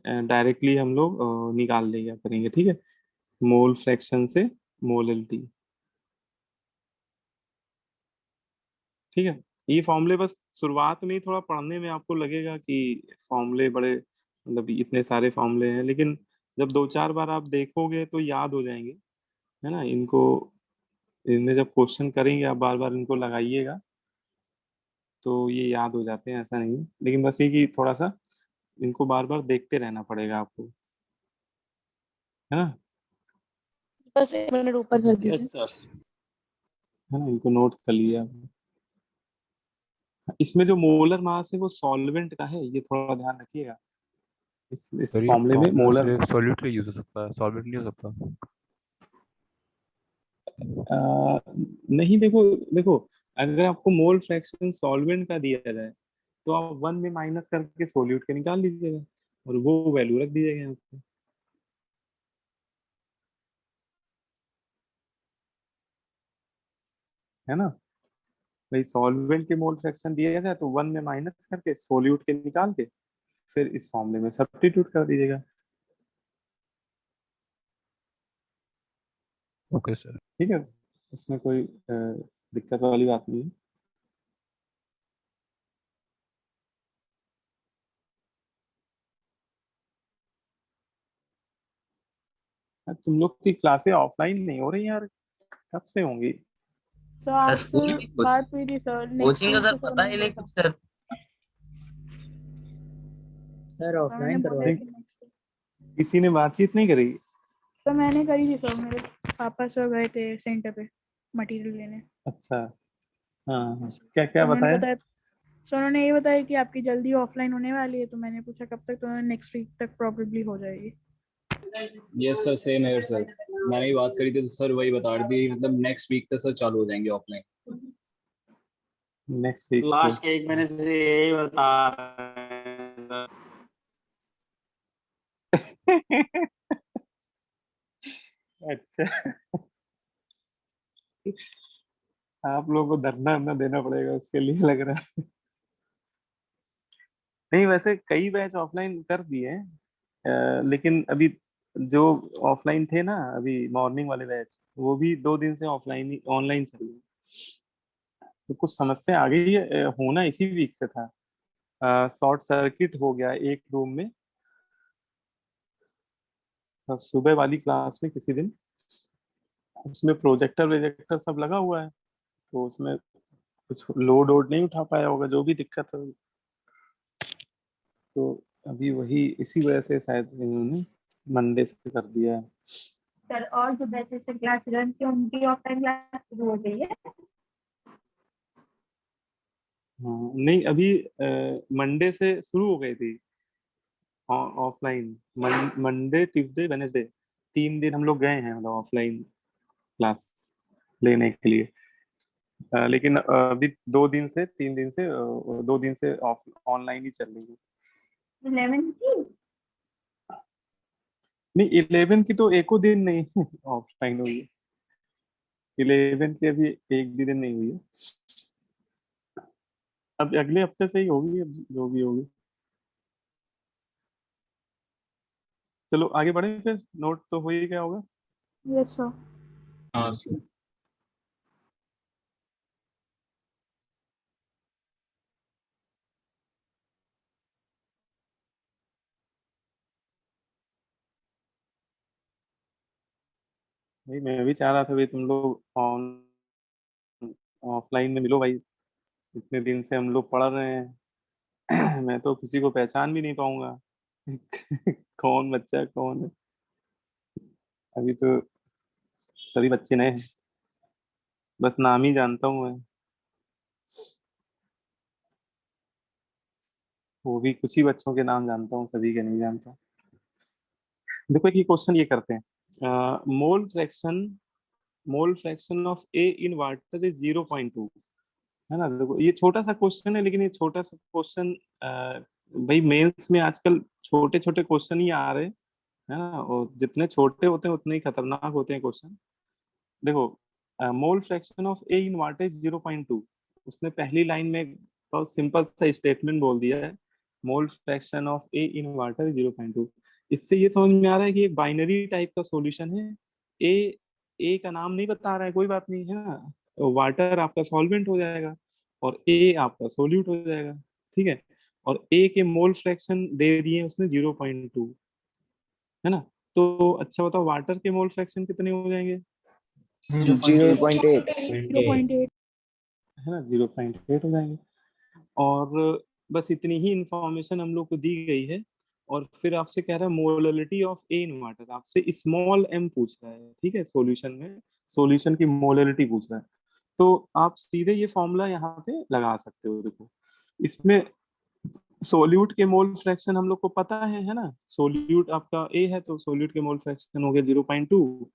डायरेक्टली हम लोग निकाल लिया करेंगे। ठीक है, मोल फ्रैक्शन से मोलरिटी। ठीक है, ये फॉर्मूले बस शुरुआत में ही थोड़ा पढ़ने में आपको लगेगा कि फॉर्मूले बड़े, मतलब इतने सारे फॉर्मूले हैं, लेकिन जब 2-4 बार आप देखोगे तो याद हो जाएंगे, है ना? इनको, इनमें जब क्वेश्चन करेंगे आप बार बार इनको लगाइएगा तो ये याद हो जाते हैं, ऐसा नहीं है, लेकिन बस ये कि थोड़ा सा इनको बार बार देखते रहना पड़ेगा आपको, है ना? बस 1 मिनट ऊपर कर यस दीजिए। सर। है ना, इनको नोट कर लिया आपने। इसमें जो मोलर मास है वो सॉल्वेंट का है, ये थोड़ा ध्यान रखिएगा। इस सर ये फॉर्मूले में फॉर्मूला मोलर, सिर्फ सॉल्यूट के यूज हो सकता है, सॉल्वेंट नहीं हो सकता। नहीं, देखो देखो, अगर आपको मोल फ्रैक्शन सॉल्वेंट का दिया जाए तो आप 1 में माइनस करके सोल्यूट के निकाल लीजिएगा और वो वैल्यू रख दीजिएगा यहाँ पे, है ना? भाई सॉल्वेंट के मोल फ्रैक्शन दिया जाए तो 1 में माइनस करके सोल्यूट के निकाल के फिर इस फॉर्मूले में सब्स्टिट्यूट कर दीजिएगा। Okay sir. ठीक है, इसमें कोई दिक्कत वाली बात नहीं है। तुम लोग की क्लासें ऑफलाइन नहीं हो रही यार, कब से होंगी? सर आपसे स्कूल की बात हुई थी सर, नेक्स्ट कोचिंग का वीक सर तो पता ही मैंने नहीं बोला कुछ सर। सर था, ऑफलाइन मैंने बोला करवाए। कि next week। किसी ने बातचीत नहीं करी? सर मैंने करी थी सर, मेरे पापा सर गए थे सेंटर पे मटेरियल लेने। अच्छा, हाँ हाँ, क्या क्या तो उन्होंने बताया? बताया, सर उन्होंने ये बताया कि आपकी जल्दी ऑफलाइन होने वाली है, तो मैंने पूछा कब तक, तो नेक्स्ट वीक तक प्रोबेबली हो जाएगी। यस सर, सेम है सर। मैंने भी बात करी थी तो सर वही बता रही थी, मतलब नेक्स्ट वीक तक सर चालू हो जाएंगे ऑफलाइन। नेक्स्ट वीक से। लास्ट के 1 महीने से यही बता रहे हैं सर। अच्छा, आप लोगों को धरना वरना देना पड़ेगा उसके लिए लग रहा है। नहीं, वैसे कई बैच ऑफलाइन कर दिए हैं, लेकिन अभी जो ऑफलाइन थे ना, अभी मॉर्निंग वाले बैच, वो भी 2 दिन से ऑफलाइन ही ऑनलाइन चल रहे हैं। तो कुछ समस्या आ गई है, होना इसी वीक से था। शॉर्ट सर्किट हो गया एक रूम में, सुबह वाली क्लास में किसी दिन, उसमें प्रोजेक्टर वेजेक्टर सब लगा हुआ है, तो उसमें कुछ लोड वोड नहीं उठा पाया होगा, जो भी दिक्कत है। तो अभी वही इसी वजह से शायद इन्होंने मंडे से कर दिया है। सर और जो बैचेस से क्लास रन की उनकी ऑफलाइन क्लास शुरू हो गई है। हाँ, नहीं अभी मंडे से शुरू हो गई थी ऑफलाइन। मंडे ट्यूसडे वेनेसडे 3 दिन हम लोग गए हैं, मतलब ऑफलाइन क्लास लेने के लिए। लेकिन अभी 2 दिन से 3 दिन से 2 दिन से ऑफ ऑनलाइन ही चल रही है। 11 की नहीं, 11 की तो एको दिन नहीं ऑफलाइन हुई है। 11 की अभी एक भी दिन नहीं हुई है, अब अगले हफ्ते से ही होगी, अब जो भी होगी। चलो आगे बढ़े फिर, नोट तो हो ही गया होगा। Yes sir. हाँ सर। भाई मैं भी चाह रहा था भाई तुम लोग ऑफलाइन में मिलो भाई, इतने दिन से हम लोग पढ़ रहे हैं। मैं तो किसी को पहचान भी नहीं पाऊंगा। कौन बच्चा कौन है, अभी तो सभी बच्चे नए हैं, बस नाम ही जानता हूँ मैं, वो भी कुछ ही बच्चों के नाम जानता हूँ, सभी के नहीं जानता। देखो एक ये क्वेश्चन ये करते हैं, मोल fraction of A in water is 0.2, है ना। देखो ये छोटा सा क्वेश्चन है, लेकिन ये छोटा सा क्वेश्चन भाई मेंस में आजकल छोटे छोटे क्वेश्चन ही आ रहे हैं, है ना, और जितने छोटे होते हैं उतने ही खतरनाक होते हैं क्वेश्चन। देखो मोल fraction of A in water is 0.2, उसने पहली लाइन में बहुत सिंपल सा स्टेटमेंट बोल दिया है, mole fraction of A in water is 0.2। इससे ये समझ में आ रहा है कि एक बाइनरी टाइप का सॉल्यूशन है। ए का नाम नहीं बता रहा है, कोई बात नहीं, है ना, वाटर आपका सॉल्वेंट हो जाएगा और ए आपका सोल्यूट हो जाएगा, ठीक है। और ए के मोल फ्रैक्शन दे दिए उसने 0.2, है ना। तो अच्छा बताओ वाटर के मोल फ्रैक्शन कितने हो जाएंगे? 0.8। 0.8। है ना, 0.8 हो जाएंगे। और बस इतनी ही इंफॉर्मेशन हम लोग को दी गई है, और फिर आपसे कह रहा है molarity of A in water, आपसे स्मॉल एम पूछ रहा है, ठीक है, सॉल्यूशन में सॉल्यूशन की मोलरिटी पूछ रहा है। तो आप सीधे ये फॉर्मूला यहाँ पे लगा सकते हो। देखो इसमें सोल्यूट के मोल फ्रैक्शन हम लोग को पता है ना, सोल्यूट आपका ए है तो सोल्यूट के मोल फ्रैक्शन हो गया 0.2,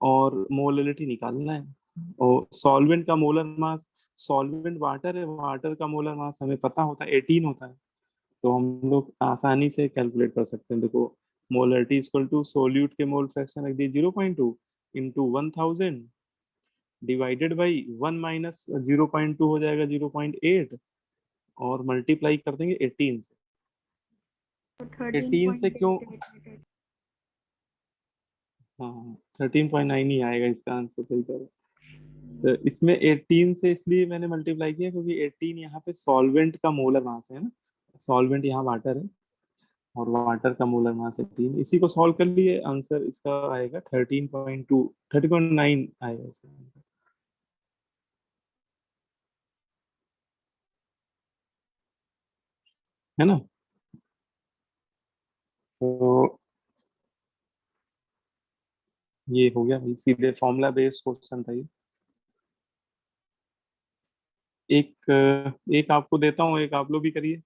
और मोलरिटी निकालना है। और सॉल्वेंट का मोलर मास, सॉल्वेंट वाटर है, वाटर का मोलर मास हमें पता होता है 18 होता है, तो हम लोग आसानी से कैलकुलेट कर सकते हैं। देखो मोलरिटी इक्वल टू सोल्यूट के मोल फ्रैक्शन रख दिए 0.2 इंटू 1000 डिवाइडेड बाई 1 माइनस 0.2 हो जाएगा 0.8 और मल्टीप्लाई कर देंगे 18 से। तो 18 से क्यों? 13.88। हाँ 13.9 ही आएगा इसका आंसर, सही करो। तो इसमें 18 से इसलिए मैंने मल्टीप्लाई किया क्योंकि 18 यहाँ पे सॉल्वेंट का मोलर मास है ना, सॉल्वेंट यहाँ वाटर है और वाटर का मोलर मास 18। इसी को सॉल्व कर लिए, आंसर इसका आएगा 30.9 आएगा इसका आंसर। है ना? तो ये हो गया भाई, सीधे फॉर्मूला बेस्ड क्वेश्चन था ये। एक आपको देता हूँ, एक आप लोग भी करिए।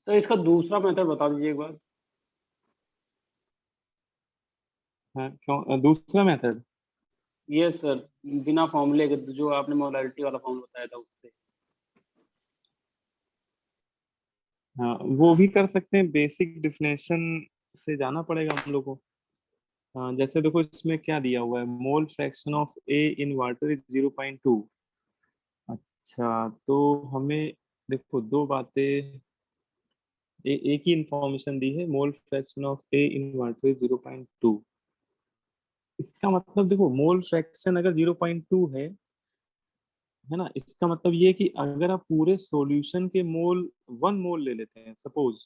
सर इसका दूसरा मेथड बता दीजिए एक बार। हाँ क्यों दूसरा मेथड? यस सर, बिना फॉर्मूले के, जो आपने मोलारिटी वाला फॉर्मूला बताया था उससे। हाँ वो भी कर सकते हैं, बेसिक डिफिनेशन से जाना पड़ेगा हम लोग को। हाँ जैसे देखो इसमें क्या दिया हुआ है, mole fraction of A in water is 0.2। अच्छा तो हमें देखो दो बातें, एक ही इंफॉर्मेशन दी है, mole fraction of A in water is 0.2। इसका मतलब देखो मोल फ्रैक्शन अगर 0.2 है ना, इसका मतलब ये कि अगर आप पूरे सॉल्यूशन के मोल 1 मोल ले लेते हैं, सपोज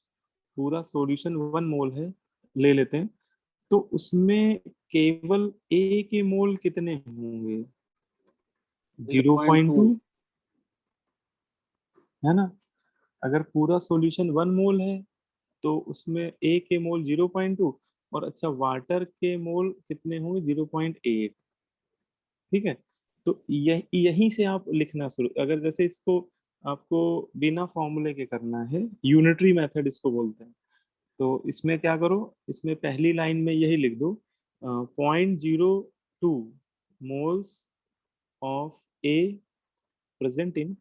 पूरा सॉल्यूशन 1 मोल है, ले लेते हैं, तो उसमें केवल ए के मोल कितने होंगे? 0.2, है ना? अगर पूरा सॉल्यूशन 1 मोल है तो उसमें ए के मोल 0.2 और अच्छा वाटर के मोल कितने होंगे? 0.8। ठीक है, तो यहीं से आप लिखना शुरू, अगर जैसे इसको आपको बिना फॉर्मूले के करना है, यूनिटरी मेथड इसको बोलते हैं, तो इसमें क्या करो, इसमें पहली लाइन में यही लिख दो 0.02 moles of A present in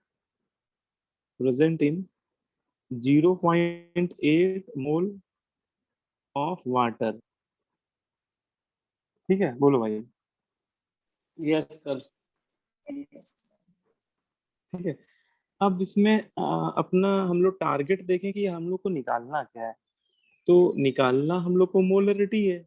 0.8 mole of water. ठीक है, बोलो भाई। Yes sir. ठीक है, अब इसमें अपना हम लोग टारगेट देखें कि हम लोग को निकालना क्या है। तो निकालना हम लोग को मोलरिटी है।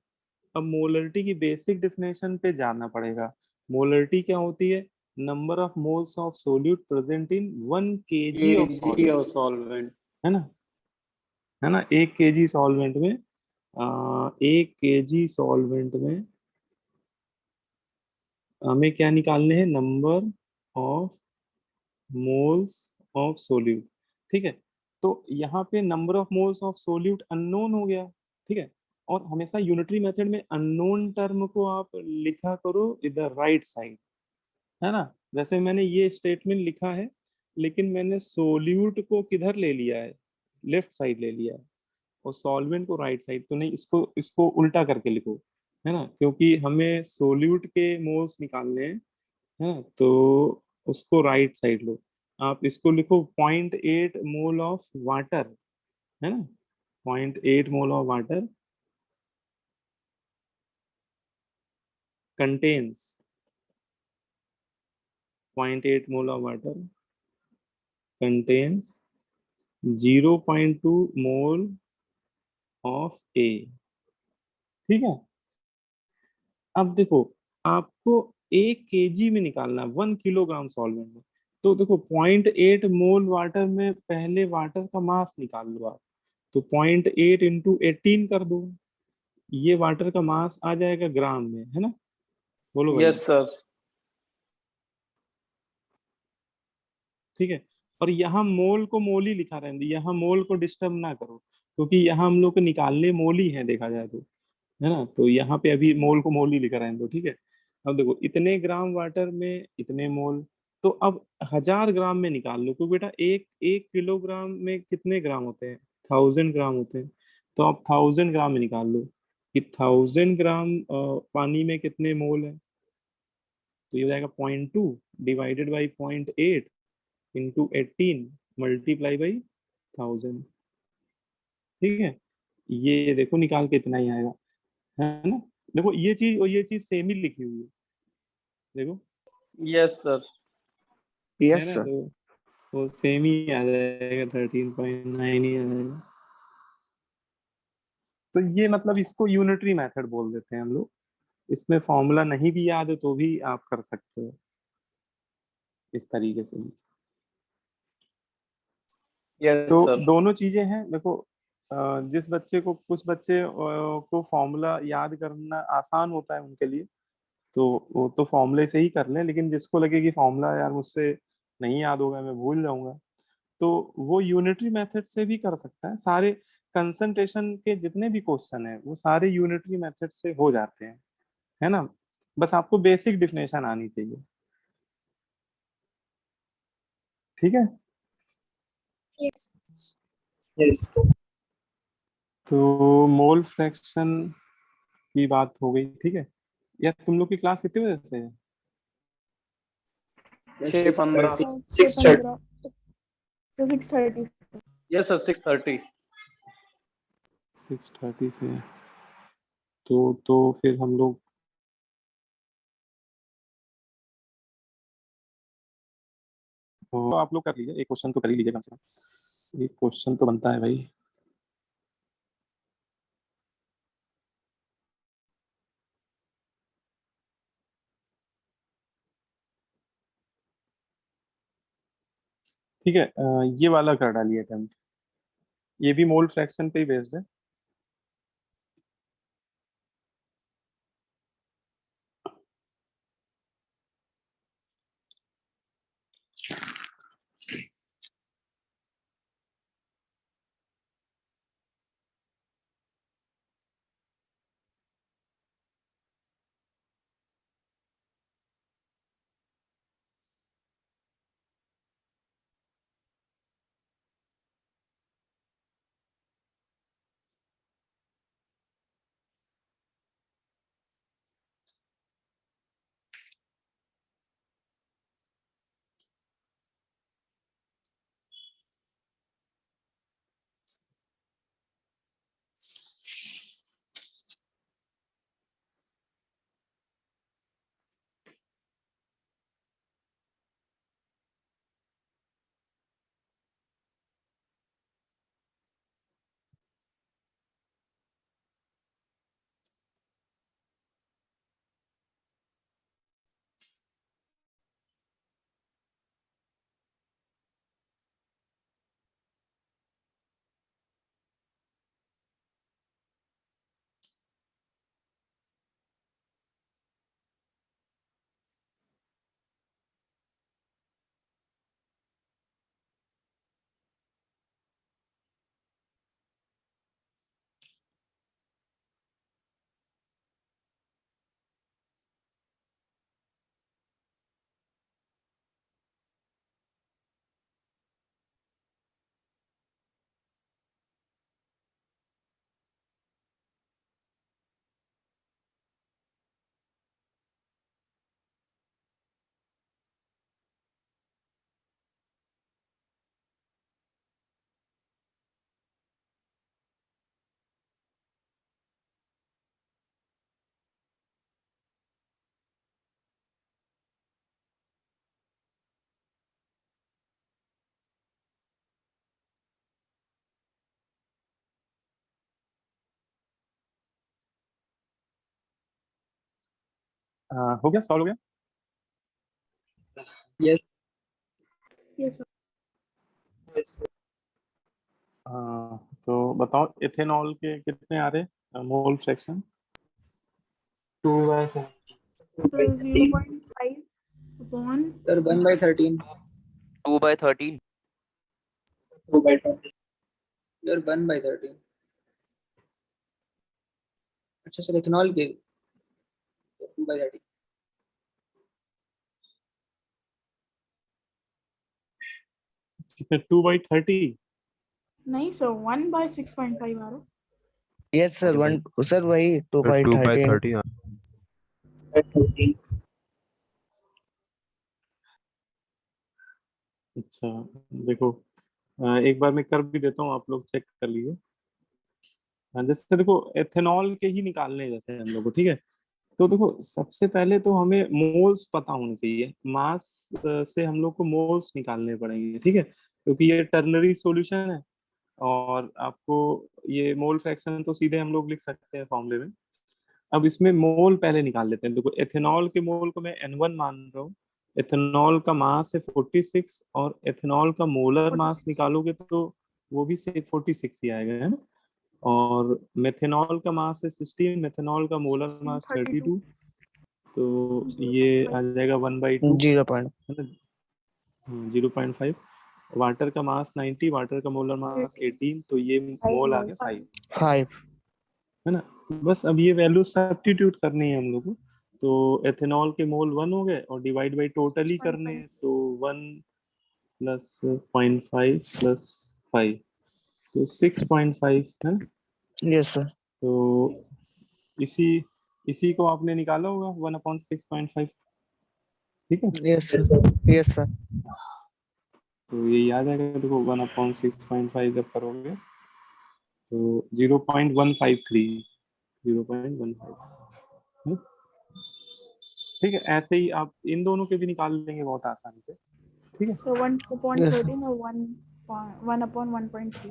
अब मोलरिटी की बेसिक डेफिनेशन पे जाना पड़ेगा। मोलरिटी क्या होती है? Number of moles of solute present in 1 kg of KG solvent, of solvent. है ना? है ना, 1 kg सॉल्वेंट में 1 kg सॉल्वेंट में हमें क्या निकालने हैं? Number of moles of solute. ठीक है, तो यहाँ पे number of moles of solute unknown हो गया। ठीक है, और हमेशा यूनिटरी मेथड में अननोन टर्म को आप लिखा करो इधर राइट साइड, है ना? जैसे मैंने ये स्टेटमेंट लिखा है, लेकिन मैंने सोल्यूट को किधर ले लिया है? लेफ्ट साइड ले लिया है, और सॉल्वेंट को राइट साइड। तो नहीं, इसको इसको उल्टा करके लिखो, है ना, क्योंकि हमें सोल्यूट के मोल्स निकालने हैं, है ना, तो उसको राइट साइड लो। आप इसको लिखो 0.8 मोल ऑफ वाटर, है ना, 0.8 mole of water contains 0.8 mole of water contains 0.2 mole of A. ठीक है, अब देखो आपको 1 kg में निकालना, 1 किलोग्राम सॉल्वेंट में, तो देखो 0.8 मोल वाटर में पहले वाटर का मास निकाल लो आप, तो 0.8 इंटू 18 कर दो, ये वाटर का मास आ जाएगा ग्राम में, है ना? बोलो भाई। Yes sir. ठीक है, और यहाँ मोल को मोल ही लिखा रहने दो, यहाँ मोल को डिस्टर्ब ना करो, क्योंकि यहाँ हम लोग को निकालने मोल ही है, देखा जाए तो, है ना, तो यहाँ पे अभी मोल को मोल ही लिखा रहने दो। ठीक है, अब देखो इतने ग्राम वाटर में इतने मोल, तो अब 1000 ग्राम में निकाल लो, क्योंकि बेटा एक एक किलोग्राम में कितने ग्राम होते हैं? 1000 ग्राम होते हैं। तो आप 1000 ग्राम में निकाल लो कि 1000 ग्राम पानी में कितने मोल है, तो ये हो जाएगा 0.2 divided by 0.8 into 18 multiply by 1000। ठीक है, ये देखो निकाल के इतना ही आएगा, है ना। देखो ये चीज और ये चीज सेम ही लिखी हुई है, देखो यस सर। है यस ना, सर। तो वो सेम ही आ जाएगा, 13.9 ही आ जाएगा। तो ये मतलब इसको यूनिटरी मेथड बोल देते हैं हम लोग। इसमें फॉर्मूला नहीं भी याद है तो भी आप कर सकते हो इस तरीके से। यस तो सर। दोनों चीजें हैं, देखो जिस बच्चे को, कुछ बच्चे को फॉर्मूला याद करना आसान होता है उनके लिए, तो वो तो फॉर्मूले से ही कर लें, लेकिन जिसको लगे कि फॉर्मूला यार मुझसे नहीं याद होगा, मैं भूल जाऊंगा, तो वो यूनिटरी मेथड से भी कर सकता है। सारे कंसंट्रेशन के जितने भी क्वेश्चन है वो सारे यूनिटरी मेथड से हो जाते हैं, है ना। बस आपको बेसिक डिफिनेशन आनी चाहिए, ठीक है। यस। तो मोल फ्रैक्शन की बात हो गई, ठीक है। यार तुम लोग की क्लास कितने बजे से है? 6:15। 6:15 to 6:30। Yes sir 6:30। 6:30 से, तो फिर हम लोग तो आप लोग कर लीजिए, एक क्वेश्चन तो कर ही लीजिए कम से कम, एक क्वेश्चन तो बनता है भाई। ठीक है, ये वाला कर डालिए अटेम्प्ट, ये भी मोल फ्रैक्शन पे ही बेस्ड है। हो गया, सॉल्व हो गया। यस। यस तो बताओ इथेनॉल के कितने आ रहे मोल फ्रैक्शन? 2/7। तो 0.5 अपॉन सर 1/13। 2/13। 2/20। सर 1/13। अच्छा सर इथेनॉल के 2/13। 2/30। नहीं सर 1/6.5 आ रहा। यस सर, वन सर वही तो 2/13। 2/30 अच्छा देखो, एक बार मैं कर भी देता हूँ, आप लोग चेक कर लीजिए। जैसे देखो एथेनॉल के ही निकालने हैं जैसे हम लोग को, ठीक है। तो देखो सबसे पहले तो हमें मोल्स पता होने चाहिए, मास से हम लोग को मोल्स निकालने पड़ेंगे, ठीक है, क्योंकि ये टर्नरी सॉल्यूशन है। और आपको ये मोल फ्रैक्शन तो सीधे हम लोग लिख सकते हैं फॉर्मूले में। अब इसमें मोल पहले निकाल लेते हैं। देखो एथेनॉल के मोल को मैं N1 मान रहा हूँ। एथेनॉल का मास है 46 और एथेनॉल का मोलर मास 46 निकालोगे तो वो भी से 46 ही आएगा, है ना। और मेथेनॉल का मास है 16, मेथेनॉल का मोलर मास 32, तो ये आ जाएगा 1/2, 0. है ना, 0.5। वाटर का मास 90, वाटर का मोलर मास 18, तो ये मोल आ गया 5, 5. है ना। बस अब ये वैल्यू सब्स्टिट्यूट करनी है हम लोग को। तो एथेनॉल के मोल 1 हो गए और डिवाइड बाई टोटल ही करने हैं, तो 1 प्लस 0.5 प्लस 5, तो 6.5 है ना। Yes sir. तो इसी को आपने निकाला होगा 1/6.5, ठीक है। Yes sir. Yes sir. तो ये याद है, देखो 1/6.5 जब करोगे तो 0.153, 0.15, ठीक है। ऐसे ही आप इन दोनों के भी निकाल लेंगे बहुत आसानी से, ठीक है। So 1/13 Yes. और 1/1.3.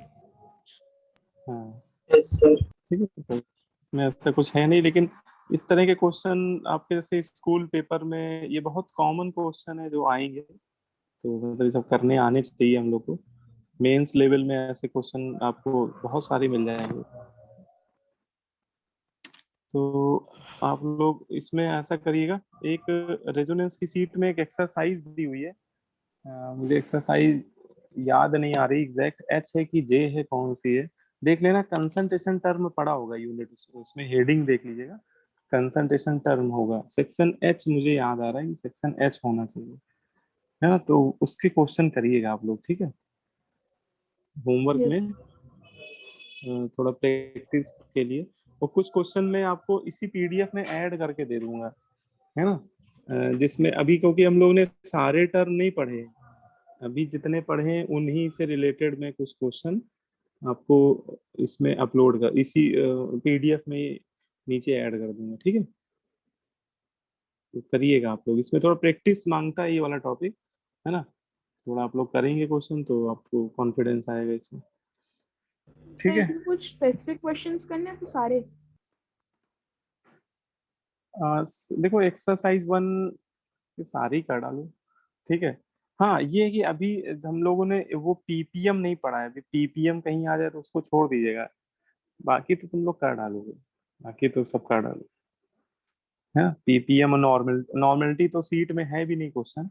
हाँ यस सर। ठीक है। तो इसमें ऐसा कुछ है नहीं, लेकिन इस तरह के क्वेश्चन आपके जैसे स्कूल पेपर में ये बहुत कॉमन क्वेश्चन है जो आएंगे, तो मतलब ये सब करने आने चाहिए हम लोग को। मेंस लेवल में ऐसे क्वेश्चन आपको बहुत सारे मिल जाएंगे। तो आप लोग इसमें ऐसा करिएगा, एक रेजोनेंस की सीट में एक एक्सरसाइज दी हुई है। मुझे एक्सरसाइज याद नहीं आ रही एग्जैक्ट, एच है कि जे है, कौन सी है देख लेना। कंसंट्रेशन टर्म पड़ा होगा यूनिट, उसमें हेडिंग देख लीजिएगा, कंसंट्रेशन टर्म होगा। सेक्शन एच मुझे याद आ रहा है कि सेक्शन एच होना चाहिए, है ना। तो उसके क्वेश्चन करिएगा आप लोग, ठीक है। Homework Yes. में थोड़ा प्रैक्टिस के लिए। और कुछ क्वेश्चन मैं आपको इसी पीडीएफ में ऐड करके दे दूंगा, है ना। जिसमें अभी क्योंकि हम लोगों ने सारे टर्म नहीं पढ़े, अभी जितने पढ़े हैं उन्हीं से रिलेटेड में कुछ क्वेश्चन आपको इसमें अपलोड कर, इसी पीडीएफ में नीचे ऐड कर दूंगा, ठीक है। तो करिएगा आप लोग, इसमें थोड़ा प्रैक्टिस मांगता है ये वाला टॉपिक, है ना। थोड़ा आप लोग करेंगे क्वेश्चन तो आपको कॉन्फिडेंस आएगा इसमें, ठीक सर है। इसमें कुछ स्पेसिफिक क्वेश्चंस करने हैं तो सारे? देखो एक्सरसाइज 1 ये सारी कर डालो, ठीक है। हाँ ये है कि अभी हम लोगों ने वो पीपीएम नहीं पढ़ा है, अभी पीपीएम कहीं आ जाए तो उसको छोड़ दीजिएगा, बाकी तो तुम लोग कर डालोगे, बाकी तो सब कर डालो, है ना। पीपीएम और नॉर्मलिटी तो सीट में है भी नहीं क्वेश्चन,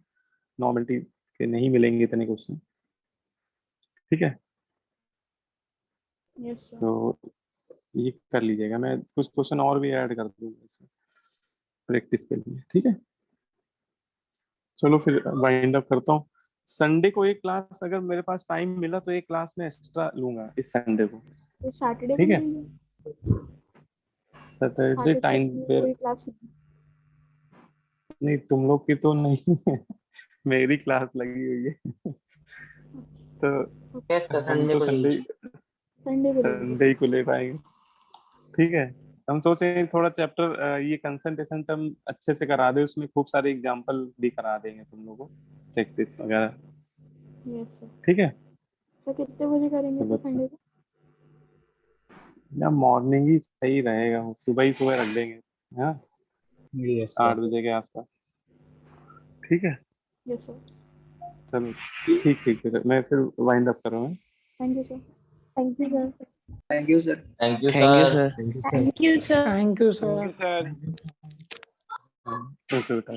नॉर्मलिटी के नहीं मिलेंगे इतने क्वेश्चन, ठीक है। Yes sir. तो ये कर लीजिएगा, मैं कुछ क्वेश्चन और भी ऐड कर दूंगा इसमें प्रैक्टिस के लिए, ठीक है। चलो फिर वाइंड अप करता हूँ। संडे को एक क्लास अगर मेरे पास टाइम मिला तो एक क्लास में एक्स्ट्रा लूंगा इस संडे को, तो सैटरडे को ठीक है। नहीं सैटरडे टाइम पे कोई क्लास नहीं? नहीं, तुम लोग की तो नहीं है, मेरी क्लास लगी हुई है तो यस सर, हम संडे तो को संडे संडे को लेंगे। संडे ही को ले पाएंगे, ठीक है। हम सोचे थोड़ा चैप्टर ये कंसंट्रेशन टर्म अच्छे से करा दे, उसमें खूब सारे एग्जांपल भी करा देंगे तुम लोगों को, प्रैक्टिस वगैरह, यस सर। ठीक है। सर कितने बजे करेंगे चलो तो अच्छा, संडे को? या मॉर्निंग ही सही रहेगा, सुबह ही सुबह रख देंगे, हाँ यस 8 सर। बजे के आसपास, ठीक है। Yes sir. चलो ठीक ठीक है, मैं फिर वाइंड अप कर रहा हूँ। Thank you sir. Thank you sir. Thank you sir. Thank you Thank you sir. sir. Thank you sir. Thank you sir. Okay बेटा।